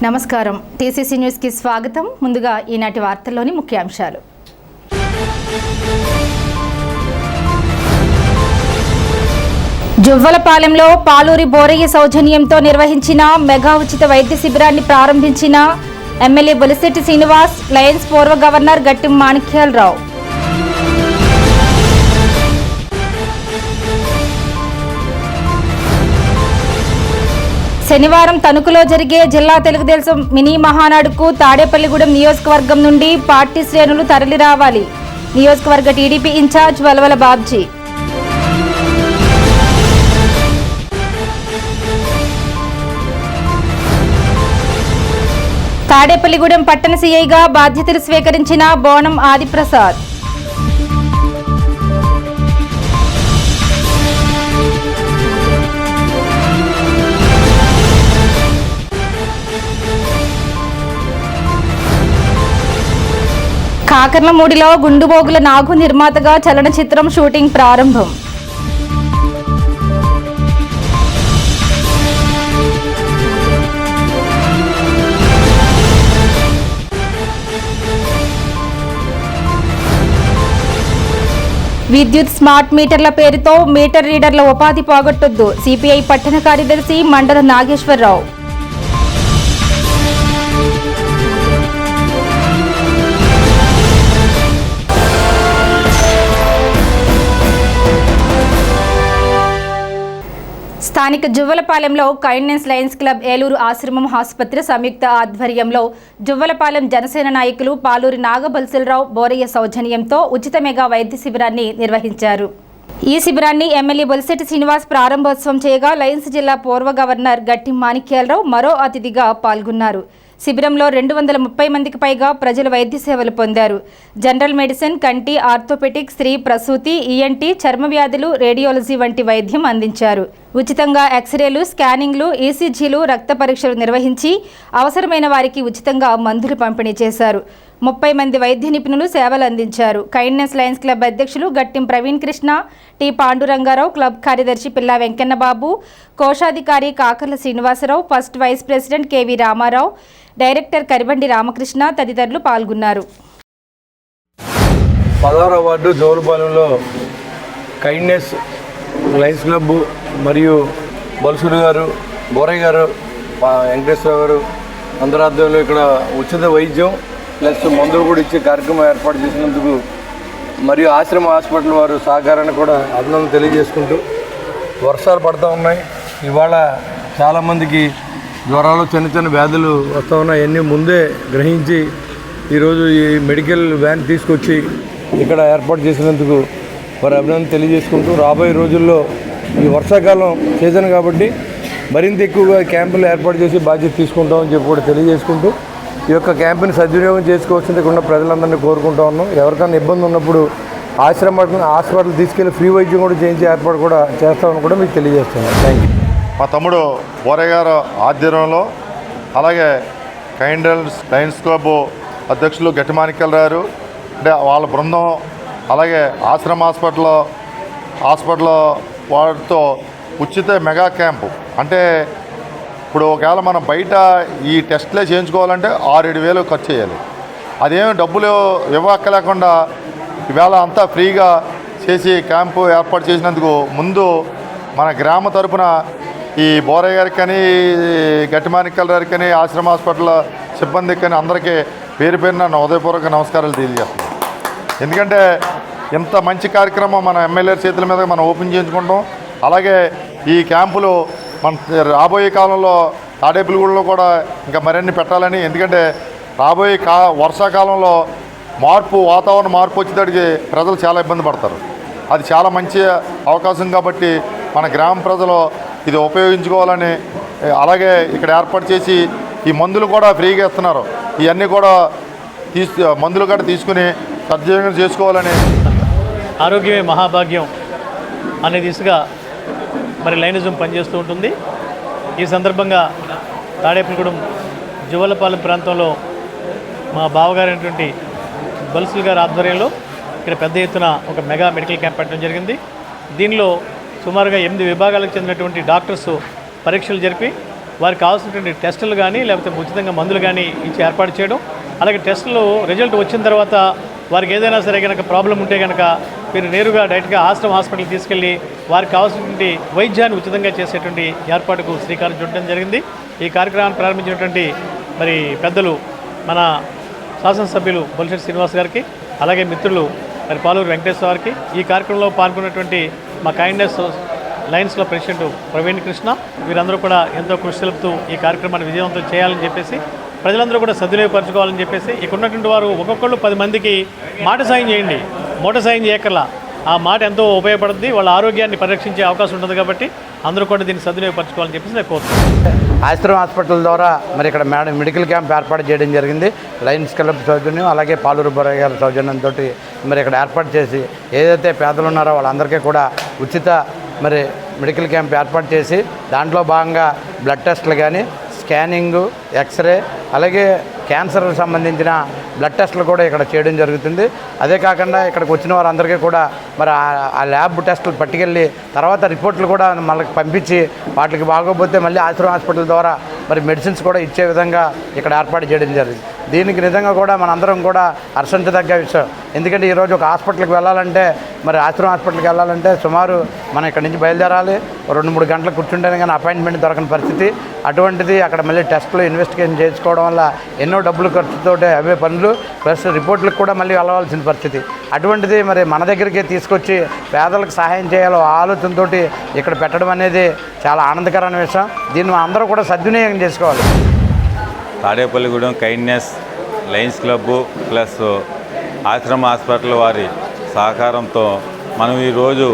నమస్కారం. TCC news కి స్వాగతం. ముందుగా ఈనాటి వార్తల్లోని ముఖ్యాంశాలు. జువ్వలపాలెంలో పాలూరి బోరయ్య సౌజన్యంతో నిర్వహించిన మెగా ఉచిత వైద్య శిబిరాన్ని ప్రారంభించిన ఎమ్మెల్యే బొలిశెట్టి శ్రీనివాస్, లయన్స్ పూర్వ గవర్నర్ గట్టిం మాణిక్యాలరావు. శనివారం తణుకులో జరిగే జిల్లా తెలుగుదేశం మినీ మహానాడుకు తాడేపల్లిగూడెం నియోజకవర్గం నుండి పార్టీ శ్రేణులు తరలిరావాలి. నియోజకవర్గ టీడీపీ ఇన్ఛార్జ్ వలవల బాబ్జీ. తాడేపల్లిగూడెం పట్టణ సీఐగా బాధ్యతలు స్వీకరించిన బోనం ఆదిప్రసాద్. కాకర్లమూడిలో గుండుబోగుల నాగు నిర్మాతగా చలనచిత్రం షూటింగ్ ప్రారంభం. విద్యుత్ స్మార్ట్ మీటర్ల పేరుతో మీటర్ రీడర్ల ఉపాధి పోగొట్టొద్దు. సిపిఐ పట్టణ కార్యదర్శి మండల నాగేశ్వరరావు. స్థానిక జువ్వలపాలెంలో కైండ్నెస్ లయన్స్ క్లబ్, ఏలూరు ఆశ్రమం ఆసుపత్రి సంయుక్త ఆధ్వర్యంలో జువ్వలపాలెం జనసేన నాయకులు పాలూరి నాగబల్సిలరావు బోరయ్య సౌజన్యంతో ఉచిత మెగా వైద్య శిబిరాన్ని నిర్వహించారు. ఈ శిబిరాన్ని ఎమ్మెల్యే బొలిశెట్టి శ్రీనివాస్ ప్రారంభోత్సవం చేయగా లయన్స్ జిల్లా పూర్వ గవర్నర్ గట్టిం మాణిక్యాలరావు మరో అతిథిగా పాల్గొన్నారు. శిబిరంలో 230 మందికి పైగా ప్రజలు వైద్య సేవలు పొందారు. జనరల్ మెడిసిన్, కంటి, ఆర్థోపెటిక్, స్త్రీ ప్రసూతి, ఈఎన్టీ, చర్మ వ్యాధులు, రేడియాలజీ వంటి వైద్యం అందించారు. ఉచితంగా ఎక్స్రేలు, స్కానింగ్లు, ఈసీజీలు, రక్త పరీక్షలు నిర్వహించి అవసరమైన వారికి ఉచితంగా మందులు పంపిణీ చేశారు. 30 మంది వైద్య నిపుణులు సేవలు అందించారు. కైండ్నెస్ లయన్స్ క్లబ్ అధ్యక్షులు గట్టిం ప్రవీణ్ కృష్ణ, టి పాండురంగారావు, క్లబ్ కార్యదర్శి పిల్లా వెంకన్నబాబు, కోశాధికారి Kakarla Srinivasarao, first vice president K V Ramarao, director Karibandi Ramakrishna తదితరులు పాల్గొన్నారు. 16వ వార్డు జోలుపాలెంలో కైండ్నెస్ లయన్స్ క్లబ్ మరియు బొలుసుడు గారు, బోరయ్య గారు, వెంకటేశ్వర గారు అందరి ఆధ్వర్యంలో ఇక్కడ ఉచిత వైద్యం ప్లస్ మందులు కూడా ఇచ్చే కార్యక్రమం ఏర్పాటు చేసినందుకు మరియు ఆశ్రమ హాస్పిటల్ వారు సహకారాన్ని కూడా అభినందన తెలియజేసుకుంటూ, వర్షాలు పడుతూ ఉన్నాయి. ఇవాళ చాలామందికి జ్వరాలు, చిన్న చిన్న వ్యాధులు వస్తూ ఉన్నాయి. అన్నీ ముందే గ్రహించి ఈరోజు ఈ మెడికల్ వ్యాన్ తీసుకొచ్చి ఇక్కడ ఏర్పాటు చేసినందుకు వారి అభినందన తెలియజేసుకుంటూ, రాబోయే రోజుల్లో ఈ వర్షాకాలం సీజన్ కాబట్టి మరింత ఎక్కువగా క్యాంపులు ఏర్పాటు చేసి బాధ్యత తీసుకుంటామని చెప్పి కూడా తెలియజేసుకుంటూ, ఈ యొక్క క్యాంపుని సద్వినియోగం చేసుకోవాల్సింది ఉన్న ప్రజలందరినీ కోరుకుంటా ఉన్నాం. ఎవరికైనా ఇబ్బంది ఉన్నప్పుడు హాస్పిటల్ తీసుకెళ్లి ఫ్రీ వైద్యం కూడా చేయించే ఏర్పాటు కూడా చేస్తామని కూడా మీకు తెలియజేస్తున్నాను. Thank you. మా తమ్ముడు బోరయ్య గారు ఆధ్వర్యంలో, అలాగే కైండ్నెస్ లయన్స్ క్లబ్ అధ్యక్షులు గట్టి మాణిక్యాలరావు అంటే వాళ్ళ బృందం, అలాగే ఆశ్రమ హాస్పిటల్ వారితో ఉచిత మెగా క్యాంపు. అంటే ఇప్పుడు ఒకవేళ మనం బయట ఈ టెస్ట్లే చేయించుకోవాలంటే 6-7 వేలు ఖర్చు చేయాలి. అదేమి డబ్బులు ఇవ్వక్కలేకుండా ఈవేళ అంతా ఫ్రీగా చేసి క్యాంపు ఏర్పాటు చేసినందుకు ముందు మన గ్రామ తరపున ఈ బోరయ్య గారికి కానీ, గట్టి మాణిక్యాలరావు కానీ, ఆశ్రమ హాస్పిటల్ సిబ్బందికి కానీ అందరికీ పేరు పేరున నా హృదయపూర్వక నమస్కారాలు తెలియజేస్తున్నాను. ఎందుకంటే ఇంత మంచి కార్యక్రమం మన ఎమ్మెల్యే చేతుల మీద మనం ఓపెన్ చేయించుకుంటాం. అలాగే ఈ క్యాంపులు మన రాబోయే కాలంలో తాడేపల్లిగూడెంలో కూడా ఇంకా మరిన్ని పెట్టాలని, ఎందుకంటే రాబోయే వర్షాకాలంలో వాతావరణ మార్పు వచ్చేటడికి ప్రజలు చాలా ఇబ్బంది పడతారు. అది చాలా మంచి అవకాశం కాబట్టి మన గ్రామ ప్రజలు ఇది ఉపయోగించుకోవాలని, అలాగే ఇక్కడ ఏర్పాటు చేసి ఈ మందులు కూడా ఫ్రీగా ఇస్తున్నారు. ఇవన్నీ కూడా మందులు కూడా తీసుకుని సద్వినియోగం చేసుకోవాలని. ఆరోగ్యమే మహాభాగ్యం అనే దిశగా మరి లైనిజం పనిచేస్తూ ఉంటుంది. ఈ సందర్భంగా తాడేపల్లిగూడెం జువ్వలపాలెం ప్రాంతంలో మా బావగారైనటువంటి బొలిశెట్టి గారి ఆధ్వర్యంలో ఇక్కడ పెద్ద ఎత్తున ఒక మెగా మెడికల్ క్యాంప్ పెట్టడం జరిగింది. దీనిలో సుమారుగా 8 విభాగాలకు చెందినటువంటి డాక్టర్స్ పరీక్షలు జరిపి వారికి కావాల్సినటువంటి టెస్టులు కానీ లేకపోతే ఉచితంగా మందులు కానీ ఇచ్చి ఏర్పాటు చేయడం, అలాగే టెస్టులు రిజల్ట్ వచ్చిన తర్వాత వారికి ఏదైనా సరే కనుక ప్రాబ్లం ఉంటే కనుక మీరు నేరుగా డైరెక్ట్గా ఆశ్రమ హాస్పిటల్కి తీసుకెళ్ళి వారికి కావాల్సినటువంటి వైద్యాన్ని ఉచితంగా చేసేటువంటి ఏర్పాటుకు శ్రీకారం చుట్టడం జరిగింది. ఈ కార్యక్రమాన్ని ప్రారంభించినటువంటి మరి పెద్దలు మన శాసనసభ్యులు బొలిశెట్టి శ్రీనివాస్ గారికి, అలాగే మిత్రులు మరి పాలూరు వెంకటేశ్వర గారికి, ఈ కార్యక్రమంలో పాల్గొన్నటువంటి మా kindness Lions club president Praveen Krishna, వీరందరూ కూడా ఎంతో కృషి తెలుపుతూ ఈ కార్యక్రమాన్ని విజయవంతం చేయాలని చెప్పేసి, ప్రజలందరూ కూడా సద్వినియోగపరచుకోవాలని చెప్పేసి, ఇక్కడ ఉన్నటువంటి వారు ఒక్కొక్కళ్ళు 10 మందికి మాట సాయం చేయండి, మూట సాయం చేయక్కర్లా. ఆ మాట ఎంతో ఉపయోగపడుతుంది, వాళ్ళ ఆరోగ్యాన్ని పరిరక్షించే అవకాశం ఉంటుంది. కాబట్టి అందరూ కూడా దీన్ని సద్వినియోగపరచుకోవాలని చెప్పేసి నేను కోరుతున్నాను. ఆశ్రమ హాస్పిటల్ ద్వారా మరి ఇక్కడ మెడికల్ క్యాంప్ ఏర్పాటు చేయడం జరిగింది. లయన్స్ క్లబ్ సౌజన్యం, అలాగే పాలూరు బొరయ్య గారి సౌజన్యంతో మరి ఇక్కడ ఏర్పాటు చేసి ఏదైతే పేదలు ఉన్నారో వాళ్ళందరికీ కూడా ఉచిత మరి మెడికల్ క్యాంప్ ఏర్పాటు చేసి దాంట్లో భాగంగా బ్లడ్ టెస్టులు కానీ, స్కానింగు, ఎక్స్రే, అలాగే క్యాన్సర్కి సంబంధించిన బ్లడ్ టెస్టులు కూడా ఇక్కడ చేయడం జరుగుతుంది. అదే కాకుండా ఇక్కడికి వచ్చిన వారందరికీ కూడా మరి ఆ ల్యాబ్ టెస్టులు పట్టుకెళ్ళి తర్వాత రిపోర్ట్లు కూడా మనకి పంపించి వాటికి బాగోకపోతే మళ్ళీ ఆశ్రమ హాస్పిటల్ ద్వారా మరి మెడిసిన్స్ కూడా ఇచ్చే విధంగా ఇక్కడ ఏర్పాటు చేయడం జరిగింది. దీనికి నిజంగా కూడా మనందరం కూడా హర్షించదగ్గ విషయం. ఎందుకంటే ఈరోజు ఒక హాస్పిటల్కి వెళ్ళాలంటే, మరి ఆశ్రమ హాస్పిటల్కి వెళ్ళాలంటే సుమారు మనం ఇక్కడ నుంచి బయలుదేరాలి, 2-3 గంటలు కూర్చుంటేనే కానీ అపాయింట్మెంట్ దొరకని పరిస్థితి. అటువంటిది అక్కడ మళ్ళీ టెస్టులు ఇన్వెస్టిగేషన్ చేసుకోవడం వల్ల ఎన్నో డబ్బులు ఖర్చుతో అవే పనులు ప్లస్ రిపోర్ట్లకు కూడా మళ్ళీ వెళ్ళవలసిన పరిస్థితి. అటువంటిది మరి మన దగ్గరికి తీసుకొచ్చి పేదలకు సహాయం చేయాలో ఆలోచనతో ఇక్కడ పెట్టడం అనేది చాలా ఆనందకరమైన విషయం. దీన్ని అందరూ కూడా సద్వినియోగం చేసుకోవాలి. Tadepalligudem kindness Lions club plus ఆశ్రమ హాస్పిటల్ వారి సహకారంతో మనం ఈరోజు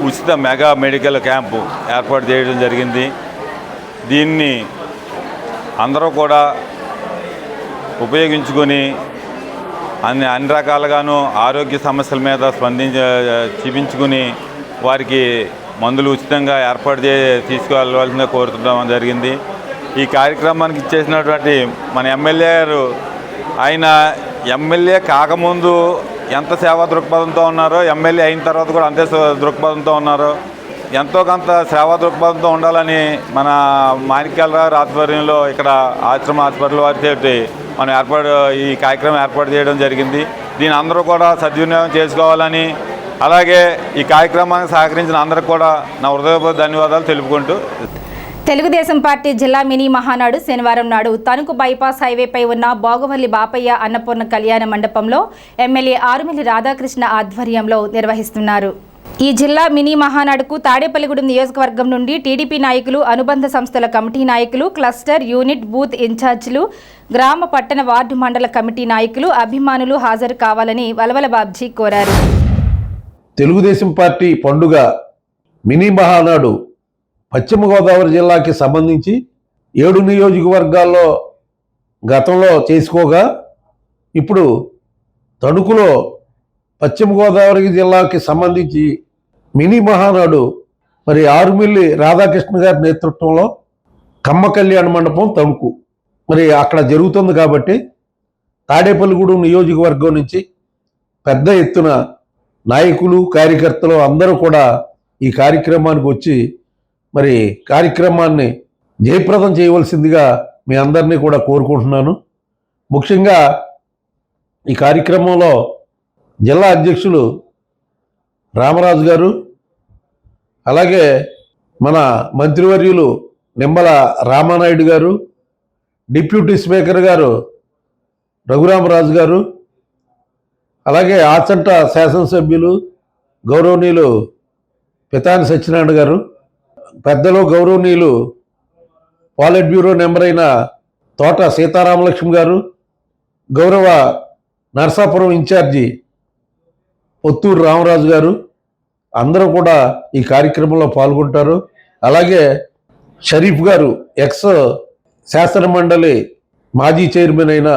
ఉచిత మెగా మెడికల్ క్యాంపు ఏర్పాటు చేయడం జరిగింది. దీన్ని అందరూ కూడా ఉపయోగించుకొని అన్ని రకాలుగాను ఆరోగ్య సమస్యల మీద చూపించుకుని వారికి మందులు ఉచితంగా ఏర్పాటు తీసుకువెళ్ళవలసిందిగా కోరుతుండడం జరిగింది. ఈ కార్యక్రమానికి ఇచ్చేసినటువంటి మన ఎమ్మెల్యే గారు, ఆయన ఎమ్మెల్యే కాకముందు ఎంత సేవా దృక్పథంతో ఉన్నారో, ఎమ్మెల్యే అయిన తర్వాత కూడా అంతే దృక్పథంతో ఉన్నారో, ఎంతో కొంత సేవా దృక్పథంతో ఉండాలని మన మాణిక్యాలరావు ఆధ్వర్యంలో ఇక్కడ ఆశ్రమ హాస్పిటల్ వారితో మనం ఈ కార్యక్రమం ఏర్పాటు చేయడం జరిగింది. దీని అందరూ కూడా సద్వినియోగం చేసుకోవాలని, అలాగే ఈ కార్యక్రమానికి సహకరించిన అందరికీ కూడా నా హృదయపూర్వక ధన్యవాదాలు తెలుపుకుంటూ, తెలుగుదేశం పార్టీ జిల్లా మినీ మహానాడు శనివారం నాడు తణుకు బైపాస్ హైవేపై ఉన్న బాగువల్లి బాపయ్య అన్నపూర్ణ కళ్యాణ మండపంలో ఎమ్మెల్యే ఆరుమిల్లి రాధాకృష్ణ ఆధ్వర్యంలో నిర్వహిస్తున్నారు. ఈ జిల్లా మినీ మహానాడుకు తాడేపల్లిగూడెం నియోజకవర్గం నుండి టీడీపీ నాయకులు, అనుబంధ సంస్థల కమిటీ నాయకులు, క్లస్టర్, యూనిట్, బూత్ ఇన్ఛార్జీలు, గ్రామ, పట్టణ, వార్డు, మండల కమిటీ నాయకులు, అభిమానులు హాజరు కావాలని వలవల బాబ్జీ కోరారు. తెలుగుదేశం పార్టీ పండుగ మినీ మహానాడు పశ్చిమ గోదావరి జిల్లాకి సంబంధించి 7 నియోజకవర్గాల్లో గతంలో చేసుకోగా ఇప్పుడు తణుకులో పశ్చిమ గోదావరి జిల్లాకి సంబంధించి మినీ మహానాడు మరి ఆరుమిల్లి రాధాకృష్ణ గారి నేతృత్వంలో కమ్మ కళ్యాణ మండపం తణుకు మరి అక్కడ జరుగుతుంది. కాబట్టి తాడేపల్లిగూడెం నియోజకవర్గం నుంచి పెద్ద ఎత్తున నాయకులు, కార్యకర్తలు అందరూ కూడా ఈ కార్యక్రమానికి వచ్చి మరి కార్యక్రమాన్ని జయప్రదం చేయవలసిందిగా మీ అందరినీ కూడా కోరుకుంటున్నాను. ముఖ్యంగా ఈ కార్యక్రమంలో జిల్లా అధ్యక్షులు రామరాజు గారు, అలాగే మన మంత్రివర్యులు నిమ్మల రామానాయుడు గారు, డిప్యూటీ స్పీకర్ గారు రఘురామరాజు గారు, అలాగే ఆచంట శాసనసభ్యులు గౌరవనీయులు పితాని సత్యనారాయణ గారు, పెద్దలు గౌరవనీయులు పాలిట్ బ్యూరో నెంబర్ అయిన తోట సీతారామలక్ష్మి గారు, గౌరవ నరసాపురం ఇన్ఛార్జి పొత్తూరు రామరాజు గారు అందరూ కూడా ఈ కార్యక్రమంలో పాల్గొంటారు. అలాగే షరీఫ్ గారు, ఎక్స్ శాసన మండలి మాజీ చైర్మన్ అయిన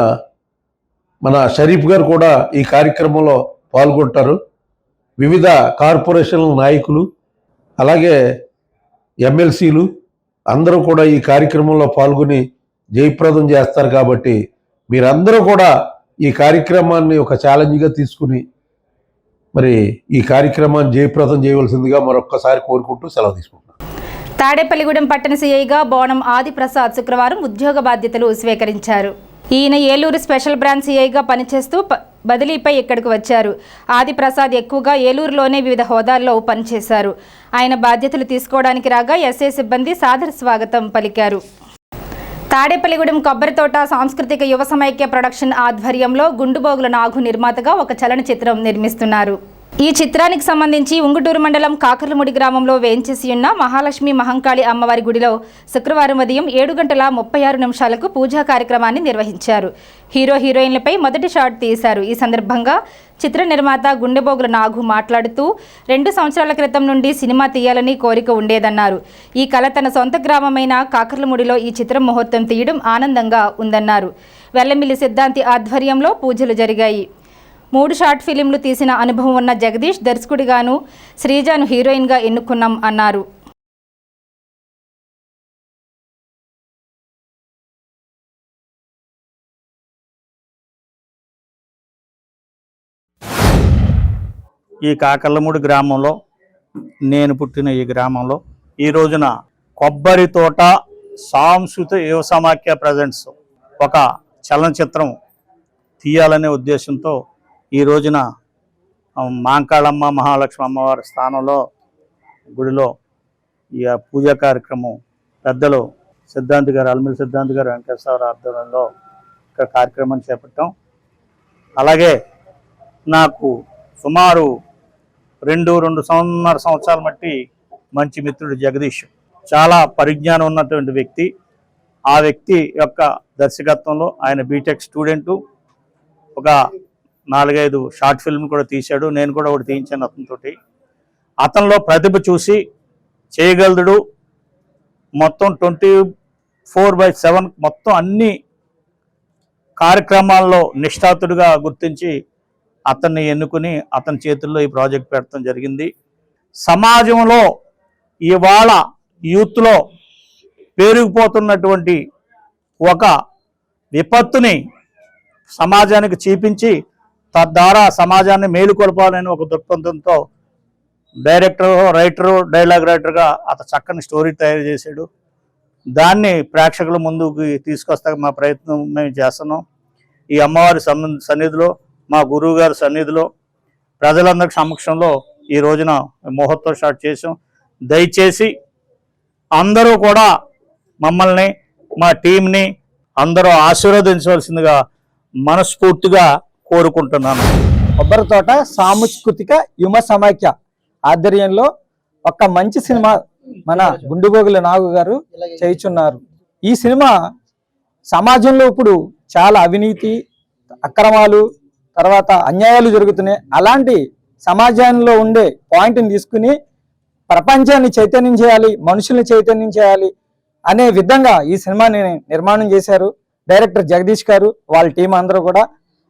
మన షరీఫ్ గారు కూడా ఈ కార్యక్రమంలో పాల్గొంటారు. వివిధ కార్పొరేషన్ల నాయకులు, అలాగే ఎమ్మెల్సీలు అందరూ కూడా ఈ కార్యక్రమంలో పాల్గొని జయప్రదం చేస్తారు. కాబట్టి మీరందరూ కూడా ఈ కార్యక్రమాన్ని ఒక ఛాలెంజ్గా తీసుకుని మరి ఈ కార్యక్రమాన్ని జయప్రదం చేయవలసిందిగా మరొక్కసారి కోరుకుంటూ సెలవు తీసుకుంటున్నాను. తాడేపల్లిగూడెం పట్టణ సీఐగా బోనం ఆదిప్రసాద్ శుక్రవారం ఉద్యోగ బాధ్యతలు స్వీకరించారు. ఈయన ఏలూరు స్పెషల్ బ్రాంచ్ సీఐగా పనిచేస్తూ బదిలీపై ఇక్కడికి వచ్చారు. ఆదిప్రసాద్ ఎక్కువగా ఏలూరులోనే వివిధ హోదాల్లో పనిచేశారు. ఆయన బాధ్యతలు తీసుకోవడానికి రాగా ఎస్ఐ సిబ్బంది సాదర స్వాగతం పలికారు. తాడేపల్లిగూడెం కొబ్బరితోట సాంస్కృతిక యువ సమైక్య ప్రొడక్షన్ ఆధ్వర్యంలో గుండుబోగుల నాగు నిర్మాతగా ఒక చలనచిత్రం నిర్మిస్తున్నారు. ఈ చిత్రానికి సంబంధించి ఉంగుటూరు మండలం కాకర్లముడి గ్రామంలో వేంచేసి ఉన్న మహాలక్ష్మి మహంకాళి అమ్మవారి గుడిలో శుక్రవారం ఉదయం 7:36 పూజా కార్యక్రమాన్ని నిర్వహించారు. హీరో హీరోయిన్లపై మొదటి షాట్ తీశారు. ఈ సందర్భంగా చిత్ర నిర్మాత గుండెబోగుల నాగు మాట్లాడుతూ 2 సంవత్సరాల క్రితం నుండి సినిమా తీయాలని కోరిక ఉండేదన్నారు. ఈ కళ తన సొంత గ్రామమైన కాకర్లముడిలో ఈ చిత్రం ముహూర్తం తీయడం ఆనందంగా ఉందన్నారు. వెల్లమిల్లి సిద్ధాంతి ఆధ్వర్యంలో పూజలు జరిగాయి. 3 షార్ట్ ఫిలింలు తీసిన అనుభవం ఉన్న జగదీష్ దర్శకుడిగాను, శ్రీజాను హీరోయిన్గా ఎన్నుకున్నాం అన్నారు. ఈ కాకర్లమూడి గ్రామంలో నేను పుట్టిన ఈ గ్రామంలో ఈ రోజున కొబ్బరి తోట సాంస్కృతిక యువ సమాఖ్య ప్రజెంట్స్ ఒక చలనచిత్రం తీయాలనే ఉద్దేశంతో ఈ రోజున మాంకాళమ్మ మహాలక్ష్మి అమ్మవారి స్థానంలో గుడిలో ఈ పూజా కార్యక్రమం పెద్దలు సిద్ధాంతి గారు అల్మిల్ సిద్ధాంతి గారు వెంకటేశ్వర ఆధ్వర్యంలో ఇక్కడ కార్యక్రమాన్ని చేపట్టాం. అలాగే నాకు సుమారు 2 సంవత్సరాల మట్టి మంచి మిత్రుడు జగదీష్, చాలా పరిజ్ఞానం ఉన్నటువంటి వ్యక్తి. ఆ వ్యక్తి యొక్క దర్శకత్వంలో ఆయన బీటెక్ స్టూడెంటు, ఒక 4-5 షార్ట్ ఫిల్మ్ కూడా తీశాడు. నేను కూడా ఒకటి తీయించాను అతనితోటి. అతనిలో ప్రతిభ చూసి చేయగలడు, మొత్తం 24/7 మొత్తం అన్ని కార్యక్రమాల్లో నిష్ఠాతుడిగా గుర్తించి అతన్ని ఎన్నుకుని అతని చేతుల్లో ఈ ప్రాజెక్ట్ పెట్టడం జరిగింది. సమాజంలో ఇవాళ యూత్లో పేరుకుపోతున్నటువంటి ఒక విపత్తుని సమాజానికి చూపించి తద్వారా సమాజాన్ని మేలుకొల్పాలని ఒక దృక్పథంతో రైటరు డైలాగ్ రైటర్గా అతను చక్కని స్టోరీ తయారు చేశాడు. దాన్ని ప్రేక్షకుల ముందుకు తీసుకొస్తా మా ప్రయత్నం మేము చేస్తున్నాం. ఈ అమ్మవారి సన్నిధిలో, మా గురువు గారి సన్నిధిలో, ప్రజలందరి సమక్షంలో ఈ రోజున ముహూర్తం స్టార్ట్ చేసాం. దయచేసి అందరూ కూడా మమ్మల్ని, మా టీంని అందరూ ఆశీర్వదించవలసిందిగా మనస్ఫూర్తిగా కోరుకుంటున్నాను. కొబ్బరితోట సాంస్కృతిక యువ సమైక్య ఆధ్వర్యంలో ఒక మంచి సినిమా మన గుండుబోగుల నాగు గారు చేయుచున్నారు. ఈ సినిమా సమాజంలో ఇప్పుడు చాలా అవినీతి, అక్రమాలు, తర్వాత అన్యాయాలు జరుగుతున్నాయి. అలాంటి సమాజంలో ఉండే పాయింట్ని తీసుకుని ప్రపంచాన్ని చైతన్యం చేయాలి, మనుషుల్ని చైతన్యం చేయాలి అనే విధంగా ఈ సినిమాని నిర్మాణం చేశారు డైరెక్టర్ జగదీష్ గారు, వాళ్ళ టీం అందరూ కూడా.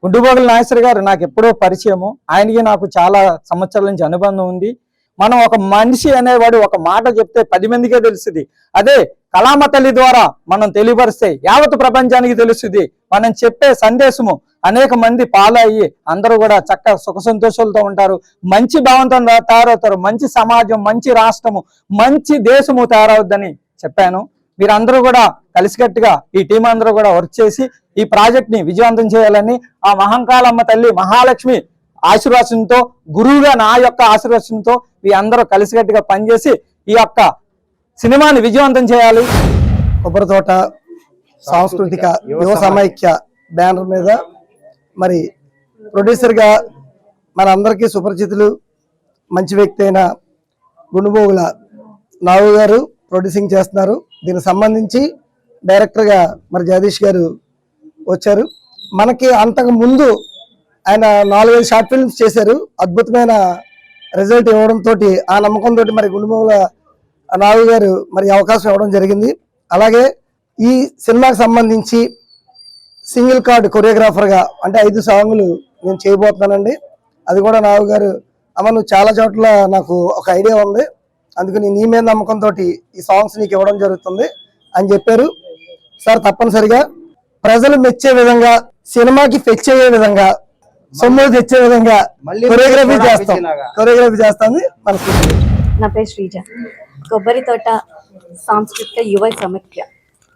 గుండుబోగుల నాగేశ్వర గారు నాకు ఎప్పుడో పరిచయము, ఆయనకి నాకు చాలా సంవత్సరాల నుంచి అనుబంధం ఉంది. మనం ఒక మనిషి అనేవాడు ఒక మాట చెప్తే 10 మందికే తెలుస్తుంది. అదే కళామ తల్లి ద్వారా మనం తెలియపరిస్తే యావత్ ప్రపంచానికి తెలుస్తుంది. మనం చెప్పే సందేశము అనేక మంది ఫాలో అయ్యి అందరూ కూడా చక్కగా సుఖ సంతోషాలతో ఉంటారు, మంచి భావంతో తయారవుతారు. మంచి సమాజం, మంచి రాష్ట్రము, మంచి దేశము తయారవుద్దని చెప్పాను. మీరందరూ కూడా కలిసికట్టుగా ఈ టీం అందరూ కూడా వర్క్ చేసి ఈ ప్రాజెక్ట్ ని విజయవంతం చేయాలని ఆ మహంకాళమ్మ తల్లి మహాలక్ష్మి ఆశీర్వాదంతో, గురువుగా నా యొక్క ఆశీర్వాదంతో మీ అందరూ కలిసికట్టుగా పనిచేసి ఈ యొక్క సినిమాని విజయవంతం చేయాలి. కొబ్బరితోట సాంస్కృతిక యువ సమైక్య బ్యానర్ మీద మరి ప్రొడ్యూసర్గా మన అందరికీ సుపరిచితులు, మంచి వ్యక్తి అయిన గుండుబోగుల నాగు గారు ప్రొడ్యూసింగ్ చేస్తున్నారు. దీనికి సంబంధించి డైరెక్టర్గా మరి జగదీష్ గారు వచ్చారు. మనకి అంతకు ముందు ఆయన 4-5 షార్ట్ ఫిల్మ్స్ చేశారు. అద్భుతమైన రిజల్ట్ ఇవ్వడంతో ఆ నమ్మకంతో మరి గుండుబోగుల నాగు గారు మరి అవకాశం ఇవ్వడం జరిగింది. అలాగే ఈ సినిమాకి సంబంధించి సింగిల్ కార్డ్ కొరియోగ్రాఫర్గా అంటే 5 సాంగులు నేను చేయబోతున్నానండి. అది కూడా నాగు గారు, అమ్మ నువ్వు చాలా చోట్ల నాకు ఒక ఐడియా ఉంది, అందుకని నీ మీద నమ్మకంతో ఈ సాంగ్స్ నీకు ఇవ్వడం జరుగుతుంది అని చెప్పారు. సార్ తప్పనిసరిగా ప్రజలు మెచ్చే విధంగా, సినిమాకి ఫెచ్ అయ్యే విధంగా, సొమ్ము తెచ్చే విధంగా కొరియోగ్రఫీ చేస్తాను. నా పేరు శ్రీజ. కొబ్బరితోట సాంస్కృతిక యువ సమైక్య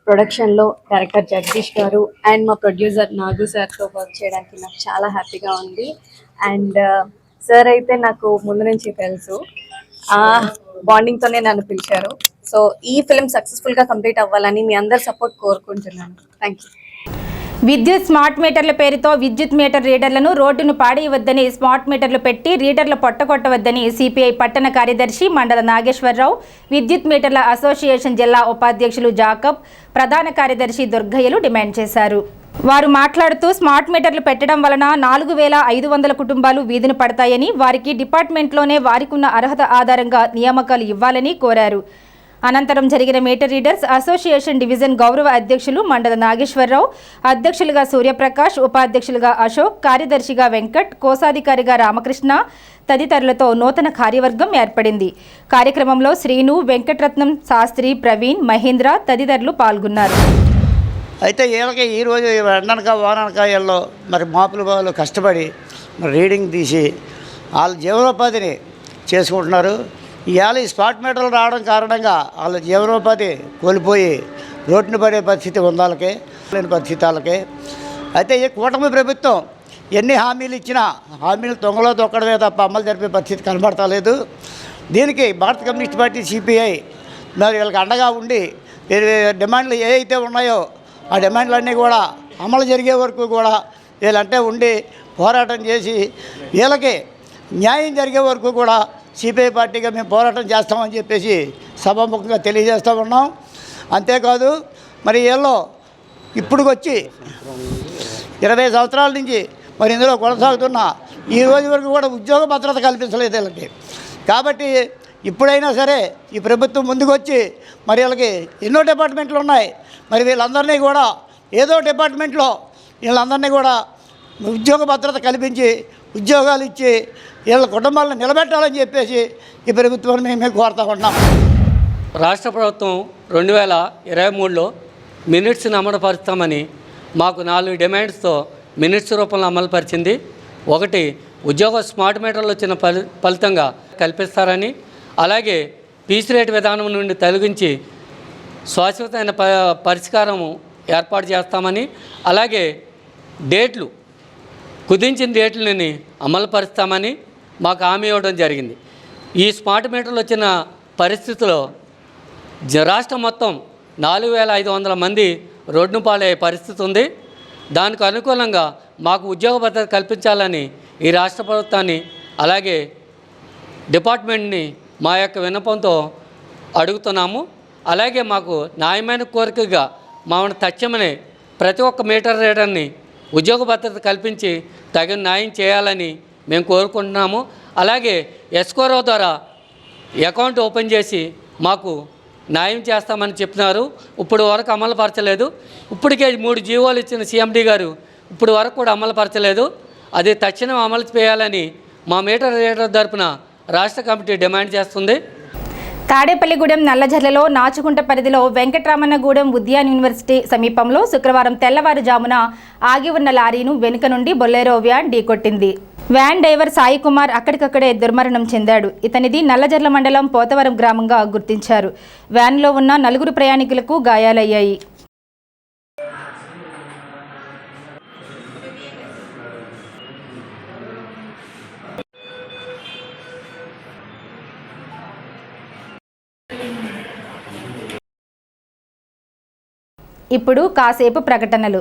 ప్రొడక్షన్లో డైరెక్టర్ జగదీష్ గారు అండ్ మా ప్రొడ్యూసర్ నాగు సార్తో వర్క్ చేయడానికి నాకు చాలా హ్యాపీగా ఉంది. అండ్ సార్ అయితే నాకు ముందు నుంచి తెలుసు, బాండింగ్తోనే నన్ను పిలిచారు. సో ఈ ఫిల్మ్ సక్సెస్ఫుల్గా కంప్లీట్ అవ్వాలని మీ అందరి సపోర్ట్ కోరుకుంటున్నాను. Thank you. విద్యుత్ స్మార్ట్ మీటర్ల పేరుతో విద్యుత్ మీటర్ రీడర్లను రోడ్డును పాడేయవద్దని, స్మార్ట్ మీటర్లు పెట్టి రీడర్ల పొట్టకొట్టవద్దని సిపిఐ పట్టణ కార్యదర్శి మండల నాగేశ్వరరావు, విద్యుత్ మీటర్ల అసోసియేషన్ జిల్లా ఉపాధ్యక్షులు జాకబ్, ప్రధాన కార్యదర్శి దుర్గయ్యలు డిమాండ్ చేశారు. వారు మాట్లాడుతూ స్మార్ట్ మీటర్లు పెట్టడం వలన 4,500 కుటుంబాలు వీధిన పడతాయని, వారికి డిపార్ట్మెంట్లోనే వారికున్న అర్హత ఆధారంగా నియామకాలు ఇవ్వాలని కోరారు. అనంతరం జరిగిన మీటర్ రీడర్స్ అసోసియేషన్ డివిజన్ గౌరవ అధ్యక్షులు మండల నాగేశ్వరరావు, అధ్యక్షులుగా సూర్యప్రకాష్, ఉపాధ్యక్షులుగా అశోక్, కార్యదర్శిగా వెంకట్, కోశాధికారిగా రామకృష్ణ తదితరులతో నూతన కార్యవర్గం ఏర్పడింది. కార్యక్రమంలో శ్రీను, వెంకటరత్నం, శాస్త్రి, ప్రవీణ్, మహేంద్ర తదితరులు పాల్గొన్నారు. అయితే వీళ్ళకి ఈరోజు ఎండనక వాననకాయల్లో మరి మాపులు వాళ్ళు కష్టపడి మరి రీడింగ్ తీసి వాళ్ళ జీవనోపాధిని చేసుకుంటున్నారు. ఇవాళ ఈ స్పాట్ మీటర్లు రావడం కారణంగా వాళ్ళ జీవనోపాధి కోల్పోయి రోడ్డును పడే పరిస్థితి ఉందాలకే లేని పరిస్థితి వాళ్ళకి. అయితే ఈ కూటమి ప్రభుత్వం ఎన్ని హామీలు ఇచ్చినా హామీలు తొంగలో తొక్కడమే తప్ప అమలు జరిపే పరిస్థితి కనబడతలేదు. దీనికి భారత కమ్యూనిస్ట్ పార్టీ సిపిఐ మరి వీళ్ళకి అండగా ఉండి డిమాండ్లు ఏ అయితే ఉన్నాయో ఆ డిమాండ్లన్నీ కూడా అమలు జరిగే వరకు కూడా వీళ్ళంటే ఉండి పోరాటం చేసి వీళ్ళకి న్యాయం జరిగే వరకు కూడా సిపిఐ పార్టీగా మేము పోరాటం చేస్తామని చెప్పేసి సభాముఖంగా తెలియజేస్తూ ఉన్నాం. అంతేకాదు మరి వీళ్ళు ఇప్పుడు వచ్చి 20 సంవత్సరాల నుంచి మరి ఇందులో కొనసాగుతున్న ఈ రోజు వరకు కూడా ఉద్యోగ భద్రత కల్పించలేదు వీళ్ళకి. కాబట్టి ఇప్పుడైనా సరే ఈ ప్రభుత్వం ముందుకు వచ్చి మరి వీళ్ళకి ఎన్నో డిపార్ట్మెంట్లు ఉన్నాయి, మరి వీళ్ళందరినీ కూడా ఏదో డిపార్ట్మెంట్లో వీళ్ళందరినీ కూడా ఉద్యోగ భద్రత కల్పించి ఉద్యోగాలు ఇచ్చి వీళ్ళ కుటుంబాలను నిలబెట్టాలని చెప్పేసి ఈ ప్రభుత్వాన్ని మేము కోరుతా ఉన్నాం. రాష్ట్ర ప్రభుత్వం 2023లో మినిట్స్ని అమలుపరుస్తామని మాకు 4 డిమాండ్స్తో మినిట్స్ రూపంలో అమలుపరిచింది. ఒకటి, ఉద్యోగ స్మార్ట్ మీటర్లు వచ్చిన ఫలితంగా కల్పిస్తారని, అలాగే పీస్ రేట్ విధానం నుండి తొలగించి శాశ్వతమైన పరిష్కారం ఏర్పాటు చేస్తామని, అలాగే డేట్లు కుదించిన డేట్లని అమలుపరుస్తామని మాకు హామీ ఇవ్వడం జరిగింది. ఈ స్మార్ట్ మీటర్లు వచ్చిన పరిస్థితిలో రాష్ట్రం మొత్తం 4,500 మంది రోడ్డును పాలే పరిస్థితి ఉంది. దానికి అనుకూలంగా మాకు ఉద్యోగ భద్రత కల్పించాలని ఈ రాష్ట్ర ప్రభుత్వాన్ని అలాగే డిపార్ట్మెంట్ని మా యొక్క విన్నపంతో అడుగుతున్నాము. అలాగే మాకు న్యాయమైన కోరికగా మమ్మల్ని తక్షణమే ప్రతి ఒక్క మీటర్ రీడర్ని ఉద్యోగ భద్రత కల్పించి తగిన న్యాయం చేయాలని మేము కోరుకుంటున్నాము. అలాగే ఎస్కోరో ద్వారా అకౌంట్ ఓపెన్ చేసి మాకు న్యాయం చేస్తామని చెప్తున్నారు. ఇప్పుడు వరకు అమలుపరచలేదు. ఇప్పటికే 3 జీవోలు ఇచ్చిన సిఎండి గారు ఇప్పుడు వరకు కూడా అమలుపరచలేదు. అది తక్షణం అమలు చేయాలని మా మీటర్ రీడర్ తరపున రాష్ట్ర కమిటీ డిమాండ్ చేస్తుంది. తాడేపల్లిగూడెం నల్లజర్లలో నాచుకుంట పరిధిలో వెంకటరామన్నగూడెం ఉద్యాన్ యూనివర్సిటీ సమీపంలో శుక్రవారం తెల్లవారుజామున ఆగి ఉన్న లారీను వెనుక నుండి బొలెరో వ్యాన్ ఢీకొట్టింది. వ్యాన్ డ్రైవర్ సాయి కుమార్ అక్కడికక్కడే దుర్మరణం చెందాడు. ఇతనిది నల్లజర్ల మండలం పోతవరం గ్రామంగా గుర్తించారు. వ్యాన్లో ఉన్న 4 ప్రయాణికులకు గాయాలయ్యాయి. ఇప్పుడు కాసేపు ప్రకటనలు.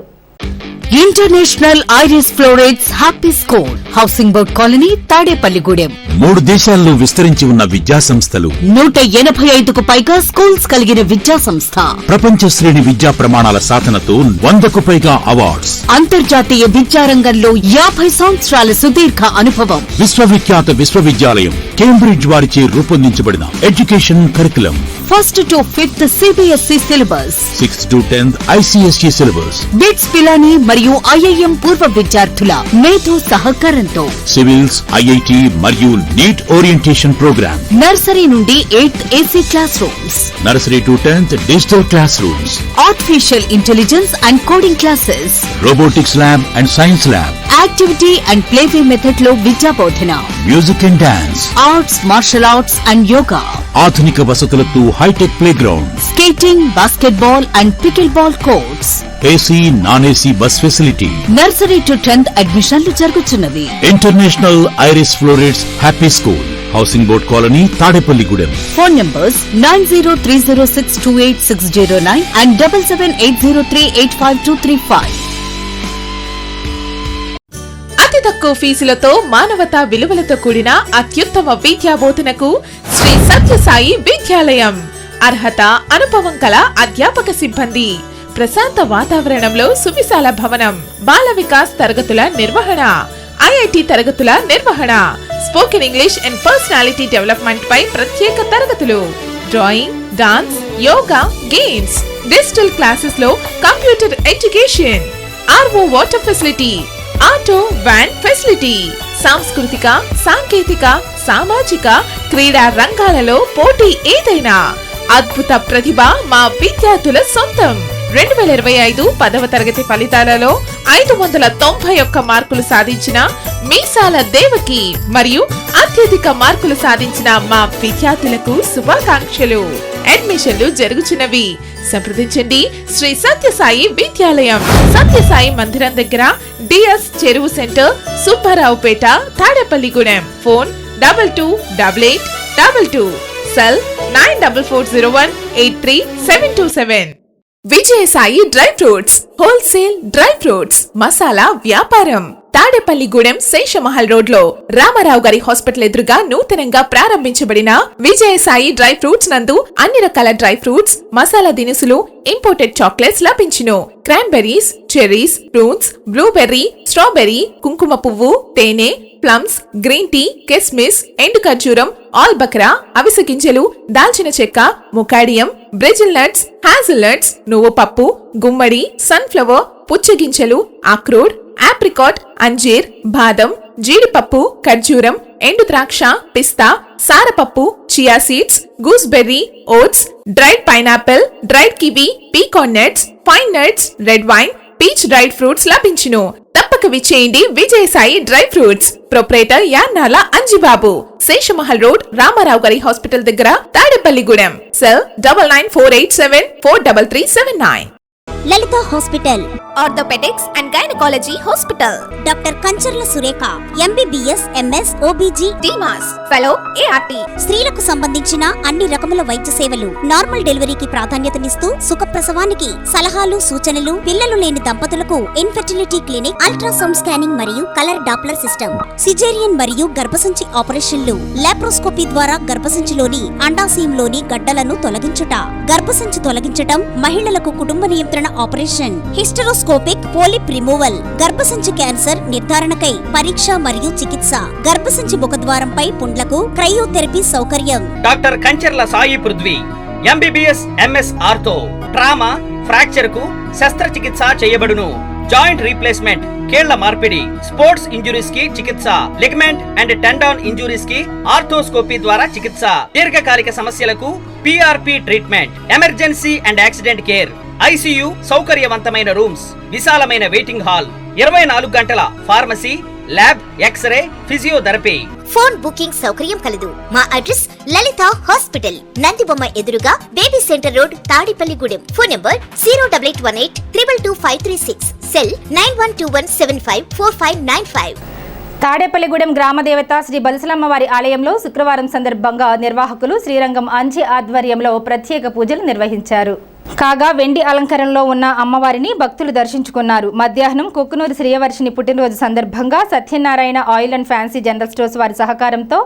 International Iris Florets Happy School, housing board colony, Tadepalligudem. 3 దేశాల్లో విస్తరించి ఉన్న విద్యా సంస్థలు, 185కు పైగా స్కూల్స్ కలిగిన విద్యా సంస్థ, ప్రపంచ శ్రేణి విద్యా ప్రమాణాల సాధనతో 100కు పైగా అవార్డ్స్, అంతర్జాతీయ విద్యారంగంలో 50 సంవత్సరాల సుదీర్ఘ అనుభవం. విశ్వవిఖ్యాత విశ్వవిద్యాలయం కేంబ్రిడ్జ్ వారిచే రూపొందించబడిన education curriculum, 1st to 5th CBSE syllabus, 6th to 10th ICSE syllabus, BITS Pilani మరియు IIM పూర్వ విద్యార్థుల మేధో సహకారంతో సివిల్స్, IIT మరియు నీట్ ఓరియంటేషన్ ప్రోగ్రామ్, నర్సరీ నుండి 8th AC class rooms, nursery to 10th digital class rooms, artificial intelligence and coding classes, robotics lab and science lab, activity and playway method లో విద్యా బోధన, music and dance, arts, martial arts and yoga, ఆధునిక వసతులతో hitech play ground, skating, basketball and pickleball courts. AC non AC bus facility. Nursery to 10th admissionలు జరుగుతున్నవి. International Iris Florets Happy School, housing board colony, Tadepalligudem. Phone numbers 9030628609 and 7780385235. అతి తక్కువ ఫీజులతో మానవతా విలువలతో కూడిన అత్యుత్తమ విద్యా బోధనకు శ్రీ సత్యసాయి విద్యాలయం. అర్హత, అనుభవం కల అధ్యాపక సిబ్బంది, ప్రశాంత వాతావరణంలో సువిశాల భవనం, బాల వికాస్ తరగతుల నిర్వహణ, ఐఐటి తరగతుల నిర్వహణ, spoken English and personality development పై ప్రత్యేక తరగతులు, drawing, dance, yoga, games, digital classes లో computer education, RO water facility, auto van facility, సాంస్కృతిక, సాంకేతిక, సామాజిక, క్రీడా రంగాలలో పోటీ ఏదైనా అద్భుత ప్రతిభ మా విద్యార్థుల సొంతం. 2025 10వ తరగతి ఫలితాలలో 591 మార్కులు సాధించిన మీసాల దేవకి మరియు అత్యధిక మార్కులు సాధించిన మా విద్యార్థులకు శుభాకాంక్షలు. అడ్మిషన్లు జరుగుతున్నవి. సంప్రదించండి శ్రీ సత్యసాయి విద్యాలయం, సత్యసాయి మందిరం దగ్గర, డిఎస్ చెరువు centre, Subbaraopeta, Tadepalligudem. Phone 228822, cell 9440183727. Vijayasai dry fruits, wholesale dry fruits, masala వ్యాపారం. తాడేపల్లిగూడెం శేషమహల్ రోడ్ లో రామారావు గారి హాస్పిటల్ ఎదురుగా నూతనంగా ప్రారంభించబడిన విజయసాయి డ్రై ఫ్రూట్స్ నందు అన్ని రకాల డ్రై ఫ్రూట్స్, మసాలా దినుసులు, ఇంపోర్టెడ్ చాక్లెట్స్ లభించును. Cranberries, cherries, fruits, blueberry, strawberry, కుంకుమ పువ్వు, తేనె, ప్లమ్స్, గ్రీన్ టీ, కిస్మిస్, ఎండు ఖర్జూరం, ఆల్ బక్రా, అవిసె గింజలు, దాల్చిన చెక్క, ముకాడియం, బ్రెజిల్ నట్స్, హ్యాజిల్ నట్స్, నువ్వు పప్పు, గుమ్మడి, సన్ఫ్లవర్, పుచ్చగింజలు, అక్రోడ్, ఆప్రికాట్, అంజీర్, బాదం, జీడిపప్పు, ఖర్జూరం, ఎండు ద్రాక్ష, పిస్తా, సారపప్పు, chia seeds, gooseberry, oats, dried pineapple, dried kiwi, pecan nuts, pine nuts, red wine, peach dried fruits లభించును. తప్పక విచ్చేయండి Vijayasai dry fruits. Proprietor Yannala Anjibabu, Seshamahal road, Ramarao గారి హాస్పిటల్ దగ్గర, Tadepalligudem. Cell 9948743379. Lalitha hospital, orthopaedics and gynaecology hospital. Doctor Kancharla Surekha, MBBS, MS, OBG, DMAS, fellow, ART. స్త్రీలకు సంబంధించిన అన్ని రకముల వైద్య సేవలు, నార్మల్ డెలివరీకి ప్రాధాన్యతనిస్తూ సుఖప్రసవానికి సలహాలు, సూచనలు, పిల్లలు లేని దంపతులకు ఇన్ఫెర్టిలిటీ క్లినిక్, అల్ట్రాసౌండ్ స్కానింగ్ మరియు కలర్ డాప్లర్ సిస్టమ్, సిజేరియన్ మరియు గర్భసంచి ఆపరేషన్లు, లాప్రోస్కోపీ ద్వారా గర్భసంచిలోని అండాశయంలోని గడ్డలను తొలగించుట, గర్భసంచి తొలగించటం, మహిళలకు కుటుంబ నియంత్రణ ఆపరేషన్, హిస్టరోస్కోపిక్ పోలిప్ రిమూవల్, గర్భసంచి క్యాన్సర్ నిర్ధారణకై పరీక్ష మరియు చికిత్స, గర్భసంచి ముఖద్వారంపై పుండ్లకు క్రయోథెరపీ సౌకర్యం. Doctor Kancharla Sai Prithvi, MBBS, MS ortho, trauma, fracture కు శస్త్రచికిత్స చేయబడును. జాయింట్ రీప్లేస్మెంట్, కీళ్ల మార్పిడి, స్పోర్ట్స్ ఇంజురీస్ కి చికిత్స, లిగమెంట్ అండ్ టెండాన్ ఇంజురీస్ కి ఆర్థోస్కోపీ ద్వారా చికిత్స, దీర్ఘకాలిక సమస్యలకు PRP treatment, emergency and accident care, ICU సౌకర్యవంతమైన రూమ్స్, విశాలమైన వెయిటింగ్ హాల్, 24 గంటల pharmacy, lab, x-ray, physiotherapy. Phone booking సౌకర్యం కలదు. మా అడ్రస్ లలిత హాస్పిటల్, నందిబొమ్మ ఎదురుగా, baby centre road, Tadipalligudem. Phone number 08818222536, cell 9121754595. Tadepalligudem గ్రామదేవత శ్రీ బలసలమ్మవారి ఆలయంలో శుక్రవారం సందర్భంగా నిర్వాహకులు శ్రీరంగం అంజి ఆధ్వర్యంలో ప్రత్యేక పూజలు నిర్వహించారు. కాగా వెండి అలంకరణలో ఉన్న అమ్మవారిని భక్తులు దర్శించుకున్నారు. మధ్యాహ్నం కుక్కునూరు శ్రీయవర్షిని పుట్టినరోజు సందర్భంగా Satyanarayana oil and fancy general stores వారి సహకారంతో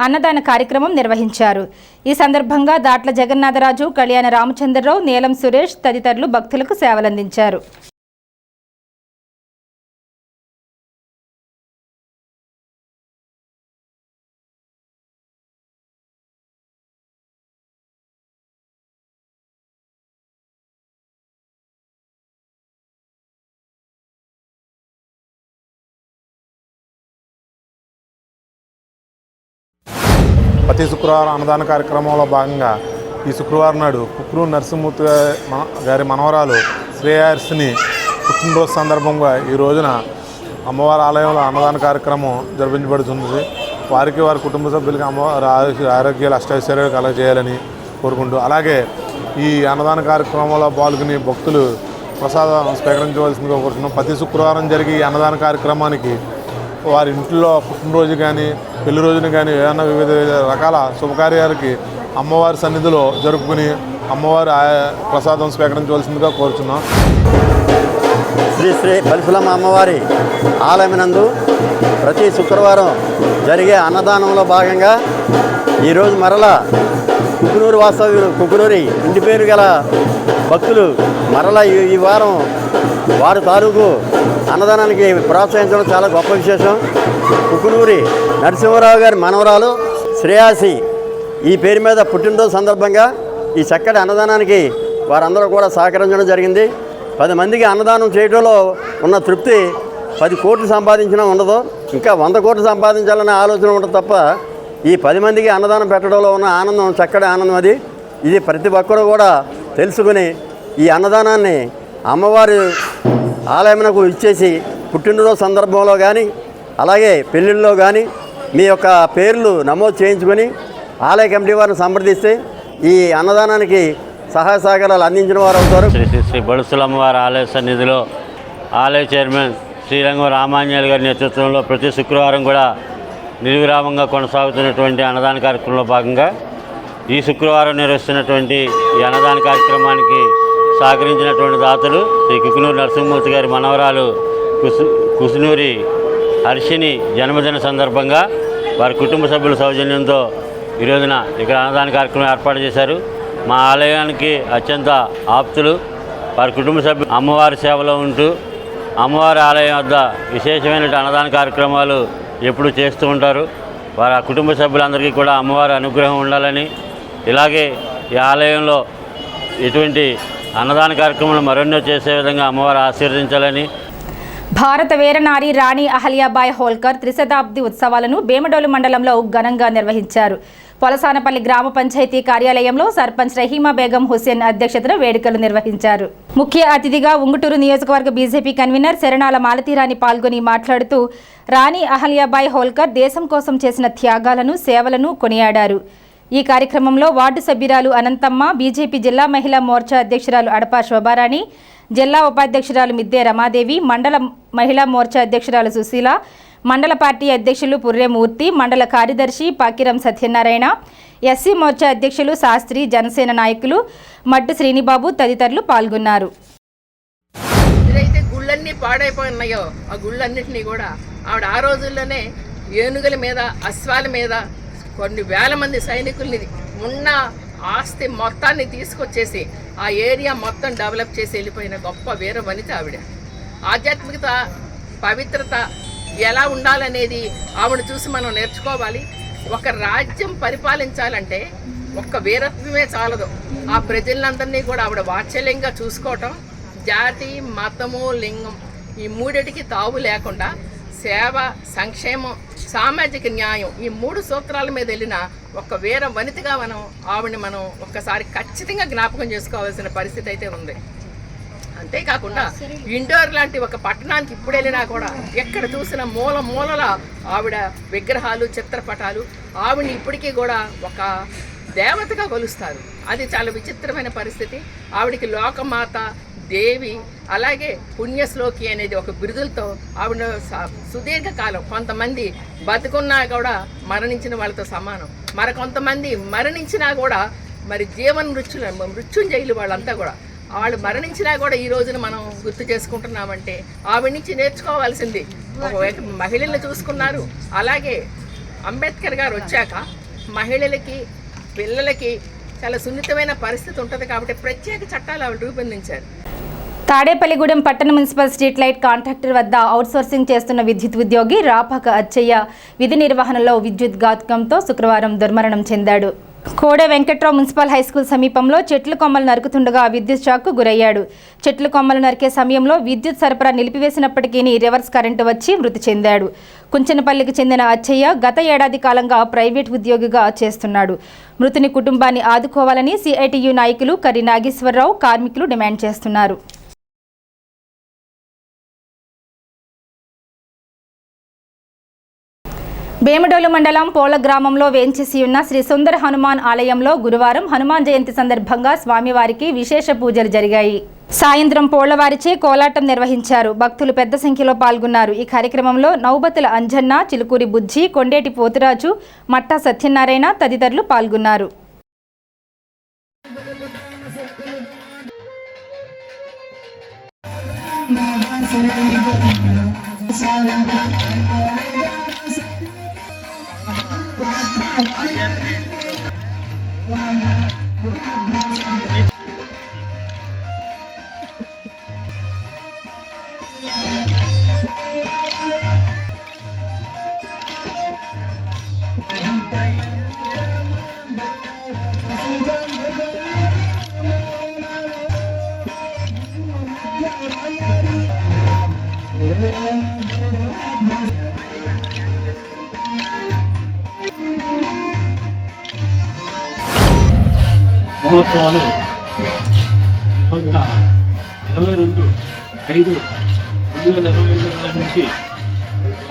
అన్నదాన కార్యక్రమం నిర్వహించారు. ఈ సందర్భంగా దాట్ల జగన్నాథరాజు, కళ్యాణ రామచంద్రరావు, నీలం సురేష్ తదితరులు భక్తులకు సేవలందించారు. ప్రతి శుక్రవారం అన్నదాన కార్యక్రమంలో భాగంగా ఈ శుక్రవారం నాడు కుక్కునూరు నరసింహమూర్తి గారి మనవరాలు శ్రేయర్షిని పుట్టినరోజు సందర్భంగా ఈ రోజున అమ్మవారి ఆలయంలో అన్నదాన కార్యక్రమం జరిపించబడుతుంది. వారికి వారి కుటుంబ సభ్యులకి అమ్మవారి ఆరోగ్యాలు అష్టైశ్వర్యాలు కలగజేయాలని కోరుకుంటూ, అలాగే ఈ అన్నదాన కార్యక్రమంలో పాల్గొని భక్తులు ప్రసాదం స్వీకరించవలసిందిగా కోరుతున్నాం. ప్రతి శుక్రవారం జరిగే ఈ అన్నదాన కార్యక్రమానికి వారి ఇంట్లో పుట్టినరోజు కానీ పెళ్లి రోజున కానీ ఏదైనా వివిధ రకాల శుభకార్యాలకి అమ్మవారి సన్నిధిలో జరుపుకుని అమ్మవారి ప్రసాదం స్వీకరించవలసిందిగా కోరుచున్నాం. శ్రీ శ్రీ బలిఫులమ్మ అమ్మవారి ఆలయమునందు ప్రతి శుక్రవారం జరిగే అన్నదానంలో భాగంగా ఈరోజు మరలా కుకునూరు వాస్తవ్యులు కుకునూరి ఇంటి పేరు గల భక్తులు మరలా ఈ వారం వారి తాలూకు అన్నదానానికి ప్రోత్సహించడం చాలా గొప్ప విశేషం. కుకునూరి నరసింహరావు గారి మనవరాలు శ్రేయాసి ఈ పేరు మీద పుట్టినరోజు సందర్భంగా ఈ చక్కటి అన్నదానానికి వారందరూ కూడా సహకరించడం జరిగింది. 10 మందికి అన్నదానం చేయడంలో ఉన్న తృప్తి 10 కోట్లు సంపాదించినా ఉండదు, ఇంకా 100 కోట్లు సంపాదించాలనే ఆలోచన ఉండదు తప్ప ఈ 10 మందికి అన్నదానం పెట్టడంలో ఉన్న ఆనందం చక్కటి ఆనందం అది. ఇది ప్రతి ఒక్కరూ కూడా తెలుసుకుని ఈ అన్నదానాన్ని అమ్మవారి ఆలయమునకు ఇచ్చేసి పుట్టినరోజు సందర్భంలో కానీ అలాగే పెళ్ళిళ్ళలో కానీ మీ యొక్క పేర్లు నమోదు చేయించుకొని ఆలయ కమిటీ వారిని సంప్రదిస్తే ఈ అన్నదానానికి సహాయ సహకారాలు అందించిన వారు అవుతారు. శ్రీ శ్రీ శ్రీ బడుసులమ్మవారి ఆలయ సన్నిధిలో ఆలయ చైర్మన్ శ్రీరంగం రామాంజనేయులు గారి నేతృత్వంలో ప్రతి శుక్రవారం కూడా నిర్విరామంగా కొనసాగుతున్నటువంటి అన్నదాన కార్యక్రమంలో భాగంగా ఈ శుక్రవారం నిర్వహిస్తున్నటువంటి ఈ అన్నదాన కార్యక్రమానికి సహకరించినటువంటి దాతలు శ్రీ కుకునూరు నరసింహమూర్తి గారి మనవరాలు కుసునూరి హర్షిని జన్మదిన సందర్భంగా వారి కుటుంబ సభ్యుల సౌజన్యంతో ఈ రోజున ఇక్కడ అన్నదాన కార్యక్రమం ఏర్పాటు చేశారు. మా ఆలయానికి అత్యంత ఆప్తులు వారి కుటుంబ సభ్యులు అమ్మవారి సేవలో ఉంటూ అమ్మవారి ఆలయం వద్ద విశేషమైన అన్నదాన కార్యక్రమాలు ఎప్పుడు చేస్తూ ఉంటారు. వారి కుటుంబ సభ్యులందరికీ కూడా అమ్మవారి అనుగ్రహం ఉండాలని, ఇలాగే ఈ ఆలయంలో ఎటువంటి అన్నదాన కార్యక్రమాలు మరెన్నో చేసే విధంగా అమ్మవారు ఆశీర్వదించాలని. భారత వీరనారి రాణి అహల్యాబాయ్ హోల్కర్ త్రిశతాబ్ది ఉత్సవాలను భీమడోలు మండలంలో ఘనంగా నిర్వహించారు. పొలసానపల్లి గ్రామ పంచాయతీ కార్యాలయంలో సర్పంచ్ రహీమా బేగం హుస్సేన్ అధ్యక్షతన వేడుకలు నిర్వహించారు. ముఖ్య అతిథిగా ఉంగుటూరు నియోజకవర్గ బీజేపీ కన్వీనర్ శరణాల మాలతీరాణి పాల్గొని మాట్లాడుతూ రాణి అహల్యాబాయ్ హోల్కర్ దేశం కోసం చేసిన త్యాగాలను, సేవలను కొనియాడారు. ఈ కార్యక్రమంలో వార్డు సభ్యురాలు అనంతమ్మ, బీజేపీ జిల్లా మహిళా మోర్చా అధ్యక్షురాలు అడపా శోభారాణి, జిల్లా ఉపాధ్యక్షురాలు మిద్దే రమాదేవి, మండల మహిళా మోర్చా అధ్యక్షురాలు సుశీల, మండల పార్టీ అధ్యక్షులు పుర్రెమూర్తి, మండల కార్యదర్శి పాకిరం సత్యనారాయణ, ఎస్సీ మోర్చా అధ్యక్షులు శాస్త్రి, జనసేన నాయకులు మడ్డు శ్రీనిబాబు తదితరులు పాల్గొన్నారు. ఏదైతే గుళ్ళన్నీ పాడైపోయినాయో ఆ గుళ్ళన్నింటినీ కూడా ఆవిడ ఆ రోజుల్లోనే ఏనుగుల మీద, అశ్వాల మీద కొన్ని వేల మంది సైనికుల్ని ఉన్న ఆస్తి మొత్తాన్ని తీసుకొచ్చేసి ఆ ఏరియా మొత్తం డెవలప్ చేసి వెళ్ళిపోయిన గొప్ప వీర వనిత ఆవిడ. ఆధ్యాత్మికత, పవిత్రత ఎలా ఉండాలనేది ఆవిడ చూసి మనం నేర్చుకోవాలి. ఒక రాజ్యం పరిపాలించాలంటే ఒక్క వీరత్వమే చాలదు, ఆ ప్రజలందరినీ కూడా ఆవిడ వాత్సల్యంగా చూసుకోవటం, జాతి, మతము, లింగం ఈ మూడిటికి తావు లేకుండా సేవ, సంక్షేమం, సామాజిక న్యాయం ఈ 3 సూత్రాల మీద వెళ్ళిన ఒక వీర వనితగా ఆవిడని మనం ఒక్కసారి ఖచ్చితంగా జ్ఞాపకం చేసుకోవాల్సిన పరిస్థితి అయితే ఉంది. అంతేకాకుండా ఇండోర్ లాంటి ఒక పట్టణానికి ఇప్పుడు వెళ్ళినా కూడా ఎక్కడ చూసిన మూలల ఆవిడ విగ్రహాలు, చిత్రపటాలు ఆవిడని ఇప్పటికీ కూడా ఒక దేవతగా కొలుస్తారు. అది చాలా విచిత్రమైన పరిస్థితి. ఆవిడికి లోకమాత, దేవి, అలాగే పుణ్యశ్లోకి అనేది ఒక బిరుదులతో ఆవిడ సుదీర్ఘకాలం, కొంతమంది బతుకున్నా కూడా మరణించిన వాళ్ళతో సమానం, మరికొంతమంది మరణించినా కూడా మరి మృత్యుంజయులు వాళ్ళంతా కూడా వాళ్ళు మరణించినా కూడా ఈ రోజున మనం గుర్తు చేసుకుంటున్నామంటే ఆవిడ నుంచి నేర్చుకోవాల్సింది. మహిళల్ని చూసుకున్నారు. అలాగే అంబేద్కర్ గారు వచ్చాక మహిళలకి, పిల్లలకి చాలా సున్నితమైన పరిస్థితి ఉంటుంది కాబట్టి ప్రత్యేక చట్టాలు ఆవిడ రూపొందించారు. తాడేపల్లిగూడెం పట్టణ మున్సిపల్ స్ట్రీట్ లైట్ కాంట్రాక్టర్ వద్ద అవుట్సోర్సింగ్ చేస్తున్న విద్యుత్ ఉద్యోగి రాపాక అచ్చయ్య విధి నిర్వహణలో విద్యుత్ ఘాతుకంతో శుక్రవారం దుర్మరణం చెందాడు. కోడే వెంకట్రావు మున్సిపల్ హైస్కూల్ సమీపంలో చెట్ల కొమ్మలు నరుకుతుండగా విద్యుత్ షాక్కు గురయ్యాడు. చెట్ల కొమ్మలు నరికే సమయంలో విద్యుత్ సరఫరా నిలిపివేసినప్పటికీ రివర్స్ కరెంటు వచ్చి మృతి చెందాడు. కుంచనపల్లికి చెందిన అచ్చయ్య గత ఏడాది కాలంగా ప్రైవేట్ ఉద్యోగిగా చేస్తున్నాడు. మృతుని కుటుంబాన్ని ఆదుకోవాలని సిఐటియు నాయకులు కర్రి నాగేశ్వరరావు, కార్మికులు డిమాండ్ చేస్తున్నారు. భీమడోలు మండలం పోల గ్రామంలో వేంచేసి ఉన్న శ్రీ సుందర హనుమాన్ ఆలయంలో గురువారం హనుమాన్ జయంతి సందర్భంగా స్వామివారికి విశేష పూజలు జరిగాయి. సాయంత్రం పోళ్లవారిచే కోలాటం నిర్వహించారు. భక్తులు పెద్ద సంఖ్యలో పాల్గొన్నారు. ఈ కార్యక్రమంలో నౌబతుల అంజన్న, చిలుకూరి బుజ్జి, కొండేటి పోతురాజు, మట్టా సత్యనారాయణ తదితరులు పాల్గొన్నారు. మహోత్సవాలు 22/5/2022 నుంచి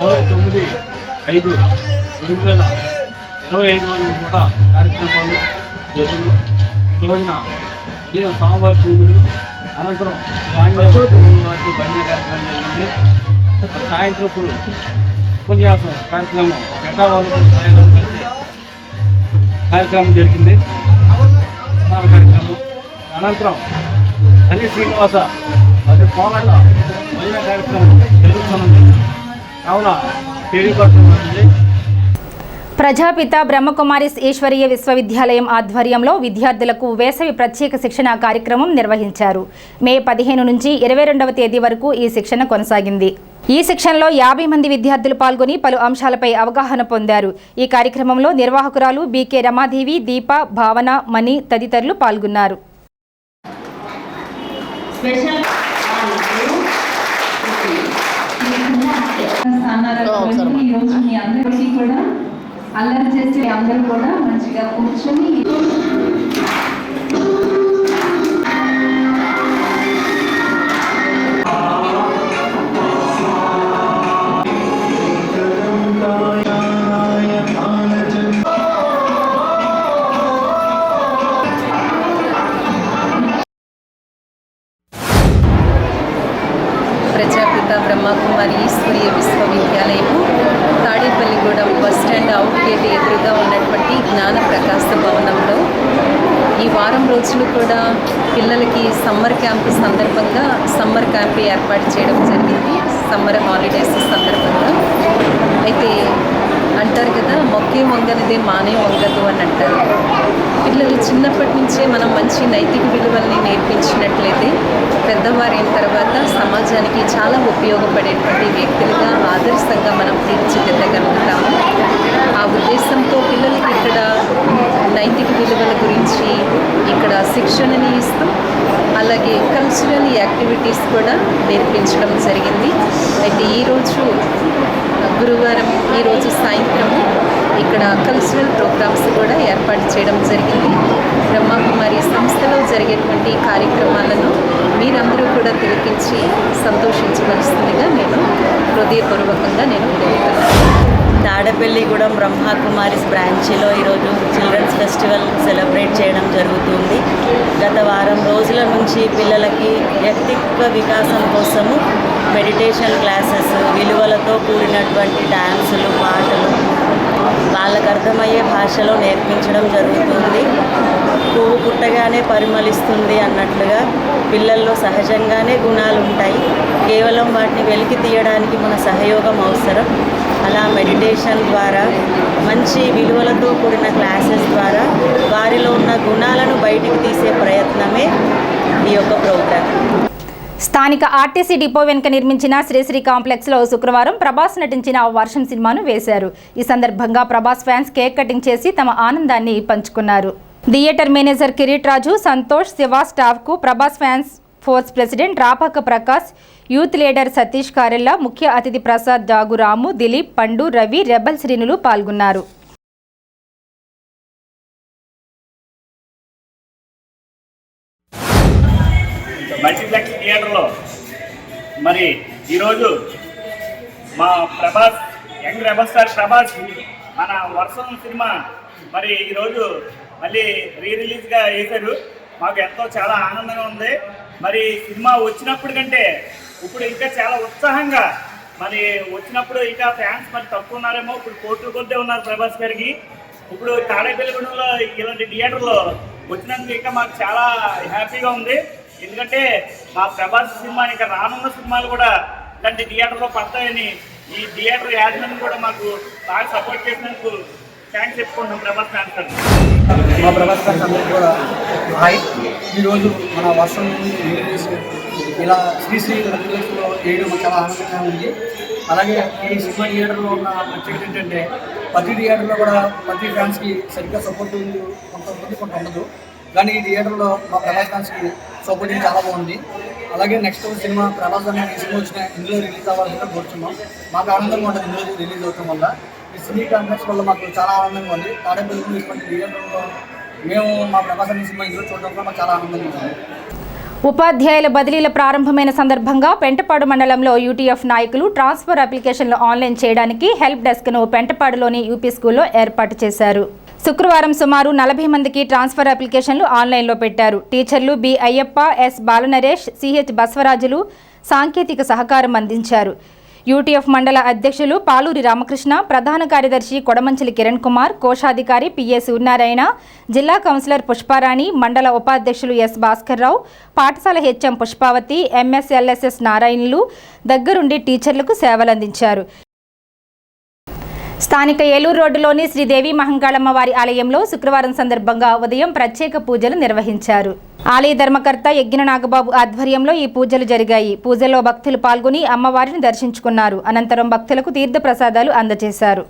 29/5/2025 వరకు కూడా కార్యక్రమాలు జరుగుతుంది. ఈ రోజున ఉదయం స్వామివారి పూజలు, అనంతరం స్వామివారి భజన కార్యక్రమం జరిగింది. సాయంత్రం ఉపన్యాసం కార్యక్రమం గంటావాళ్ళు కార్యక్రమం జరిగింది. కార్యక్రమం అనంతరం అన్ని శ్రీనివాస అది కోలాట భజన కార్యక్రమం జరుగుతున్నది. కావున తెలియపడుతుంది. ప్రజాపిత బ్రహ్మకుమారిస్ ఈశ్వరీయ విశ్వవిద్యాలయం ఆధ్వర్యంలో విద్యార్థులకు వేసవి ప్రత్యేక శిక్షణ కార్యక్రమం నిర్వహించారు. మే 15 నుంచి 22వ తేదీ వరకు ఈ శిక్షణ కొనసాగింది. ఈ శిక్షణలో 50 మంది విద్యార్థులు పాల్గొని పలు అంశాలపై అవగాహన పొందారు. ఈ కార్యక్రమంలో నిర్వాహకురాలు బీకే రమాదేవి, దీప, భావన, మణి తదితరులు పాల్గొన్నారు. అల్లరి చేసి అందరూ కూడా మంచిగా కూర్చొని ప్రజాపిత బ్రహ్మకుమారి ఈశ్వరీయ విశ్వవిద్యాలయము Tadepalligudem bus stand out gate ఎదురుగా ఉన్నటువంటి జ్ఞాన ప్రకాశ భవనంలో ఈ వారం రోజులు కూడా పిల్లలకి సమ్మర్ క్యాంపు సందర్భంగా సమ్మర్ క్యాంప్ ఏర్పాటు చేయడం జరిగింది. సమ్మర్ హాలిడేస్ సందర్భంగా అయితే అంటారు కదా, మొక్కే వంగనిదే మానే వంగదు అని అంటారు. పిల్లలు చిన్నప్పటి నుంచే మనం మంచి నైతిక విలువల్ని నేర్పించినట్లయితే పెద్దవారైన తర్వాత సమాజానికి చాలా ఉపయోగపడేటువంటి వ్యక్తులుగా ఆదర్శంగా మనం తీర్చిదిద్దగలుగుతాము. ఆ ఉద్దేశంతో పిల్లలకి ఇక్కడ నైతిక విలువల గురించి ఇక్కడ శిక్షణని ఇస్తాం. అలాగే కల్చరల్ యాక్టివిటీస్ కూడా నేర్పించడం జరిగింది. అయితే ఈరోజు గురువారం ఈరోజు సాయంత్రము ఇక్కడ కల్చరల్ ప్రోగ్రామ్స్ కూడా ఏర్పాటు చేయడం జరిగింది. బ్రహ్మకుమారి సంస్థలో జరిగేటువంటి కార్యక్రమాలను మీరందరూ కూడా తిలకించి సంతోషించవలసిందిగా నేను హృదయపూర్వకంగా నేను కోరుతున్నాను. తాడేపల్లిగూడెం బ్రహ్మకుమారిస్ బ్రాంచ్లో ఈరోజు చిల్డ్రన్స్ ఫెస్టివల్ సెలబ్రేట్ చేయడం జరుగుతుంది. గత వారం రోజుల నుంచి పిల్లలకి వ్యక్తిత్వ వికాసం కోసము మెడిటేషన్ క్లాసెస్, విలువలతో కూడినటువంటి డ్యాన్సులు, పాటలు వాళ్ళకు అర్థమయ్యే భాషలో నేర్పించడం జరుగుతుంది. పువ్వు పుట్టగానే పరిమళిస్తుంది అన్నట్లుగా పిల్లల్లో సహజంగానే గుణాలు ఉంటాయి. కేవలం వాటిని వెలికి తీయడానికి మన సహయోగం అవసరం. అలా మెడిటేషన్ ద్వారా, మంచి విలువలతో కూడిన క్లాసెస్ ద్వారా వారిలో ఉన్న గుణాలను బయటికి తీసే ప్రయత్నమే ఈ యొక్క ప్రోగ్రామ్. స్థానిక ఆర్టీసీ డిపో వెనుక నిర్మించిన శ్రీశ్రీ కాంప్లెక్స్లో శుక్రవారం ప్రభాస్ నటించిన వర్షం సినిమాను వేశారు. ఈ సందర్భంగా ప్రభాస్ ఫ్యాన్స్ కేక్ కటింగ్ చేసి తమ ఆనందాన్ని పంచుకున్నారు. థియేటర్ మేనేజర్ కిరీట్ రాజు, సంతోష్, శివ స్టాఫ్కు Prabhas fans force president Rapaka Prakash, youth leader Satish Karella, ముఖ్య అతిథి ప్రసాద్ జాగు, రాము, దిలీప్, పండు, రవి, రెబల్ శ్రీనులు పాల్గొన్నారు. మల్టీప్లెక్స్ థియేటర్లో మరి ఈరోజు మా Prabhas young rebel star Prabhas మన వర్షం సినిమా మరి ఈరోజు మళ్ళీ రిలీజ్గా వేశారు. మాకు ఎంతో చాలా ఆనందంగా ఉంది. మరి సినిమా వచ్చినప్పుడు కంటే ఇప్పుడు ఇంకా చాలా ఉత్సాహంగా మరి వచ్చినప్పుడు ఇంకా ఫ్యాన్స్ మరి తక్కువ ఉన్నారేమో. ఇప్పుడు కోట్ల కొద్దే ఉన్నారు ప్రభాస్ గారికి. ఇప్పుడు తాడేపల్లిగూడెంలో ఇలాంటి థియేటర్లో వచ్చినందుకు ఇంకా మాకు చాలా హ్యాపీగా ఉంది. ఎందుకంటే మా ప్రభాస్ సినిమా ఇంకా రానున్న సినిమాలు కూడా ఇలాంటి థియేటర్లో పడతాయని ఈ థియేటర్ యాజమాన్యం కూడా మాకు బాగా సపోర్ట్ చేసినందుకు థ్యాంక్స్ చెప్పుకుంటున్నాం ప్రభాస్ ఫ్యాన్స్. మా ప్రభాస్ ఫ్యాన్స్ అందరికీ కూడా హాయ్. ఈరోజు మన వర్షం ఇలా శ్రీశ్రీ లక్ష్మీలో వేయడం చాలా ఆనందంగా ఉంది. అలాగే ఈ సినిమా థియేటర్లో ఉన్న ప్రత్యేకత ఏంటంటే ప్రతి థియేటర్లో కూడా ప్రతి ఫ్యాన్స్కి సరిగ్గా సపోర్ట్ ఉంది, కొంత ఉండదు. కానీ ఈ థియేటర్లో మా ప్రభాస్ ఫ్యాన్స్కి సపోర్టింగ్ చాలా బాగుంది. అలాగే నెక్స్ట్ సినిమా ప్రభాస్ అనే ఈ సినిమా వచ్చిన ఇందులో రిలీజ్ అవ్వాలని కోరుతున్నాం. మాకు ఆనందంగా ఉంటుంది ఇందులో రిలీజ్ అవడం వల్ల. ఈ సినీ కాంప్లెక్స్ వల్ల మాకు చాలా ఆనందంగా ఉంది. తాడేపల్లి ఇటువంటి థియేటర్లో మేము మా ప్రభాస్ అనే సినిమా ఇందులో చూడడం వల్ల మాకు చాలా ఆనందంగా ఉంది. ఉపాధ్యాయుల బదిలీల ప్రారంభమైన సందర్భంగా పెంటపాడు మండలంలో యూటీఎఫ్ నాయకులు ట్రాన్స్ఫర్ అప్లికేషన్లు ఆన్లైన్ చేయడానికి హెల్ప్ డెస్క్ను పెంటపాడులోని యూపీ స్కూల్లో ఏర్పాటు చేశారు. శుక్రవారం సుమారు 40 మందికి ట్రాన్స్ఫర్ అప్లికేషన్లు ఆన్లైన్లో పెట్టారు. టీచర్లు బి అయ్యప్ప, ఎస్ బాలనరేష్, సిహెచ్ బసవరాజులు సాంకేతిక సహకారం అందించారు. యూటీఎఫ్ మండల అధ్యక్షులు పాలూరి రామకృష్ణ, ప్రధాన కార్యదర్శి కొడమంచిలి కిరణ్ కుమార్, కోశాధికారి పిఏ సూర్యనారాయణ, జిల్లా కౌన్సిలర్ పుష్పారాణి, మండల ఉపాధ్యక్షులు ఎస్ భాస్కర్రావు, పాఠశాల హెచ్ఎం పుష్పావతి, ఎంఎస్ఎల్ఎస్ఎస్ నారాయణులు దగ్గరుండి టీచర్లకు సేవలందించారు. స్థానిక ఏలూరు రోడ్డులోని శ్రీదేవి మహంకాళమ్మ వారి ఆలయంలో శుక్రవారం సందర్భంగా ఉదయం ప్రత్యేక పూజలు నిర్వహించారు. ఆలయ ధర్మకర్త యజ్ఞ నాగబాబు ఆధ్వర్యంలో ఈ పూజలు జరిగాయి. పూజల్లో భక్తులు పాల్గొని అమ్మవారిని దర్శించుకున్నారు. అనంతరం భక్తులకు తీర్థ ప్రసాదాలు అందజేశారు.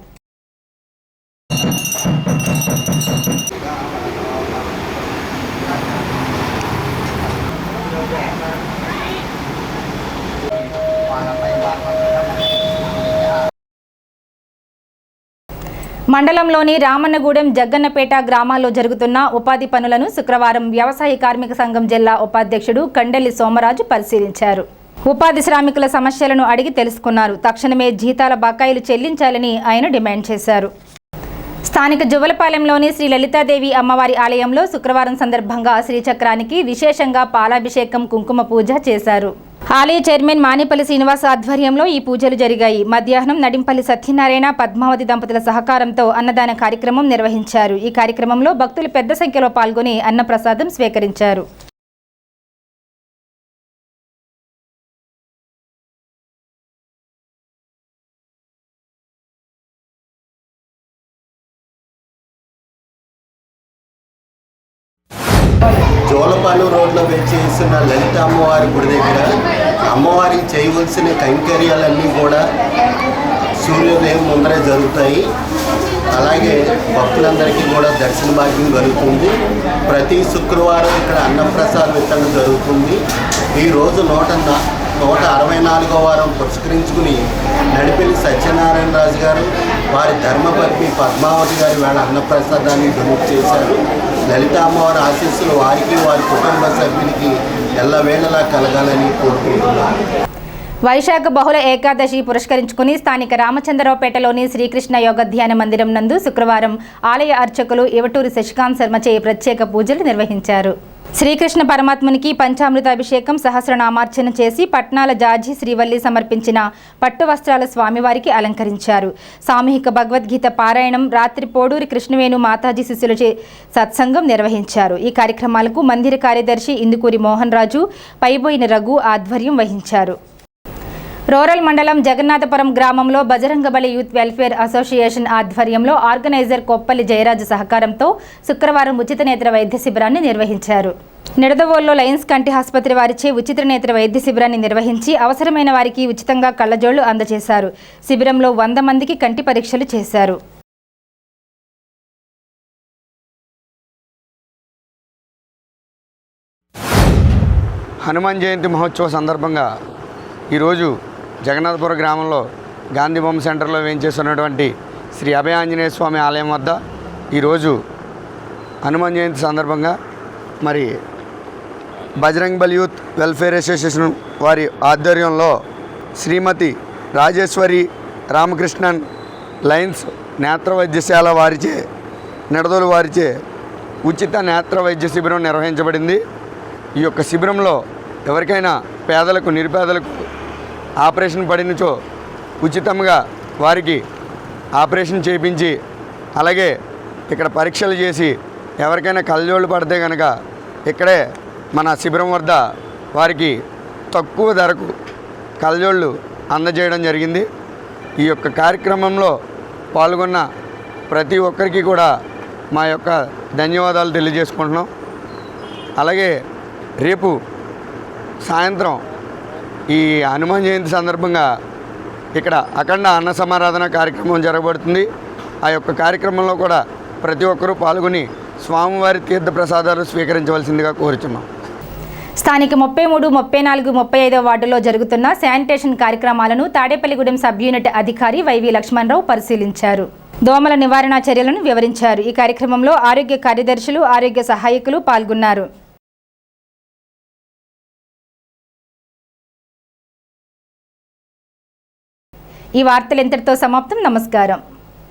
మండలంలోని రామన్నగూడెం, జగ్గన్నపేట గ్రామాల్లో జరుగుతున్న ఉపాధి పనులను శుక్రవారం వ్యవసాయ కార్మిక సంఘం జిల్లా ఉపాధ్యక్షుడు కండెల్లి సోమరాజు పరిశీలించారు. ఉపాధి శ్రామికుల సమస్యలను అడిగి తెలుసుకున్నారు. తక్షణమే జీతాల బకాయిలు చెల్లించాలని ఆయన డిమాండ్ చేశారు. స్థానిక జువ్వలపాలెంలోని శ్రీ లలితాదేవి అమ్మవారి ఆలయంలో శుక్రవారం సందర్భంగా శ్రీచక్రానికి విశేషంగా పాలాభిషేకం, కుంకుమ పూజ చేశారు. ఆలయ చైర్మన్ మానేపల్లి శ్రీనివాస్ ఆధ్వర్యంలో ఈ పూజలు జరిగాయి. మధ్యాహ్నం నడింపల్లి సత్యనారాయణ, పద్మావతి దంపతుల సహకారంతో అన్నదాన కార్యక్రమం నిర్వహించారు. ఈ కార్యక్రమంలో భక్తులు పెద్ద సంఖ్యలో పాల్గొని అన్నప్రసాదం స్వీకరించారు. జోలపాలెం రోడ్లో వేచేసిన లలిత అమ్మవారి గుడి దగ్గర అమ్మవారికి చేయవలసిన కైంకర్యాలన్నీ కూడా సూర్యోదయం ముందరే జరుగుతాయి. అలాగే భక్తులందరికీ కూడా దర్శన భాగ్యం కలుగుతుంది. ప్రతి శుక్రవారం ఇక్కడ అన్నప్రసాద వితరణ జరుగుతుంది. ఈరోజు 164వ వారం పురస్కరించుకుని నడిపెల్లి సత్యనారాయణ రాజు గారు, వారి ధర్మపత్ని పద్మావతి గారు వేళ అన్నప్రసాదాన్ని డొనేట్ చేశారు. లలిత అమ్మవారి ఆశీస్సులు వారికి, వారి కుటుంబ సభ్యులకి ఎల్లవేళలా కలగాలని కోరుకుంటున్నారు. వైశాఖ బహుళ ఏకాదశి పురస్కరించుకుని స్థానిక రామచంద్రరావుపేటలోని శ్రీకృష్ణ యోగ ధ్యాన మందిరం నందు శుక్రవారం ఆలయ అర్చకులు ఇవటూరి శశికాంత్ శర్మచే ప్రత్యేక పూజలు నిర్వహించారు. శ్రీకృష్ణ పరమాత్మునికి పంచామృతాభిషేకం, సహస్రనామార్చన చేసి పట్నాల జాజి శ్రీవల్లి సమర్పించిన పట్టు వస్త్రాల స్వామివారికి అలంకరించారు. సామూహిక భగవద్గీత పారాయణం, రాత్రి పోడూరి కృష్ణవేణు మాతాజీ శిష్యులచే సత్సంగం నిర్వహించారు. ఈ కార్యక్రమాలకు మందిర కార్యదర్శి ఇందుకూరి మోహన్ రాజు, పైబోయిన రఘు ఆధ్వర్యం వహించారు. రూరల్ మండలం జగన్నాథపురం గ్రామంలో బజరంగబలి యూత్ వెల్ఫేర్ అసోసియేషన్ ఆధ్వర్యంలో ఆర్గనైజర్ కొప్పల్లి జయరాజు సహకారంతో శుక్రవారం ఉచిత నేత్ర వైద్య శిబిరాన్ని నిర్వహించారు. నిడదవోలులో లయన్స్ కంటి ఆసుపత్రి వారిచే ఉచిత నేత్ర వైద్య శిబిరాన్ని నిర్వహించి అవసరమైన వారికి ఉచితంగా కళ్లజోళ్లు అందజేశారు. శిబిరంలో 100 మందికి కంటి పరీక్షలు చేశారు. హనుమాన్ జయంతి మహోత్సవ సందర్భంగా ఈరోజు జగన్నాథపురం గ్రామంలో గాంధీ బొమ్మ సెంటర్లో వేయించేస్తున్నటువంటి శ్రీ అభయ ఆంజనేయ స్వామి ఆలయం వద్ద ఈరోజు హనుమాన్ జయంతి సందర్భంగా మరి బజరంగ్ బలి యూత్ వెల్ఫేర్ అసోసియేషన్ వారి ఆధ్వర్యంలో శ్రీమతి రాజేశ్వరి రామకృష్ణన్ లయన్స్ నేత్ర వైద్యశాల వారిచే నిడదోలు వారిచే ఉచిత నేత్ర వైద్య శిబిరం నిర్వహించబడింది. ఈ యొక్క శిబిరంలో ఎవరికైనా పేదలకు నిరుపేదలకు ఆపరేషన్ పడినచో ఉచితంగా వారికి ఆపరేషన్ చేయించి అలాగే ఇక్కడ పరీక్షలు చేసి ఎవరికైనా కళ్ళజోళ్ళు పడితే కనుక ఇక్కడే మన శిబిరం వద్ద వారికి తక్కువ ధరకు కళ్ళజోళ్ళు అందజేయడం జరిగింది. ఈ యొక్క కార్యక్రమంలో పాల్గొన్న ప్రతి ఒక్కరికి కూడా మా యొక్క ధన్యవాదాలు తెలియజేసుకుంటున్నాం. అలాగే రేపు సాయంత్రం ఈ హనుమాన్ జయంతి సందర్భంగా ఇక్కడ అఖండ అన్న సమారాధన కార్యక్రమం జరగబడుతుంది. ఆ యొక్క కార్యక్రమంలో కూడా ప్రతి ఒక్కరూ పాల్గొని స్వామివారి తీర్థ ప్రసాదాలు స్వీకరించవలసిందిగా కోరుచున్నాం. స్థానిక 33, 34, 35 వార్డులో జరుగుతున్న శానిటేషన్ కార్యక్రమాలను తాడేపల్లిగూడెం సబ్ యూనిట్ అధికారి వైవి లక్ష్మణరావు పరిశీలించారు. దోమల నివారణ చర్యలను వివరించారు. ఈ కార్యక్రమంలో ఆరోగ్య కార్యదర్శులు, ఆరోగ్య సహాయకులు పాల్గొన్నారు. ఈ వార్తలు ఇంతటితో సమాప్తం. నమస్కారం.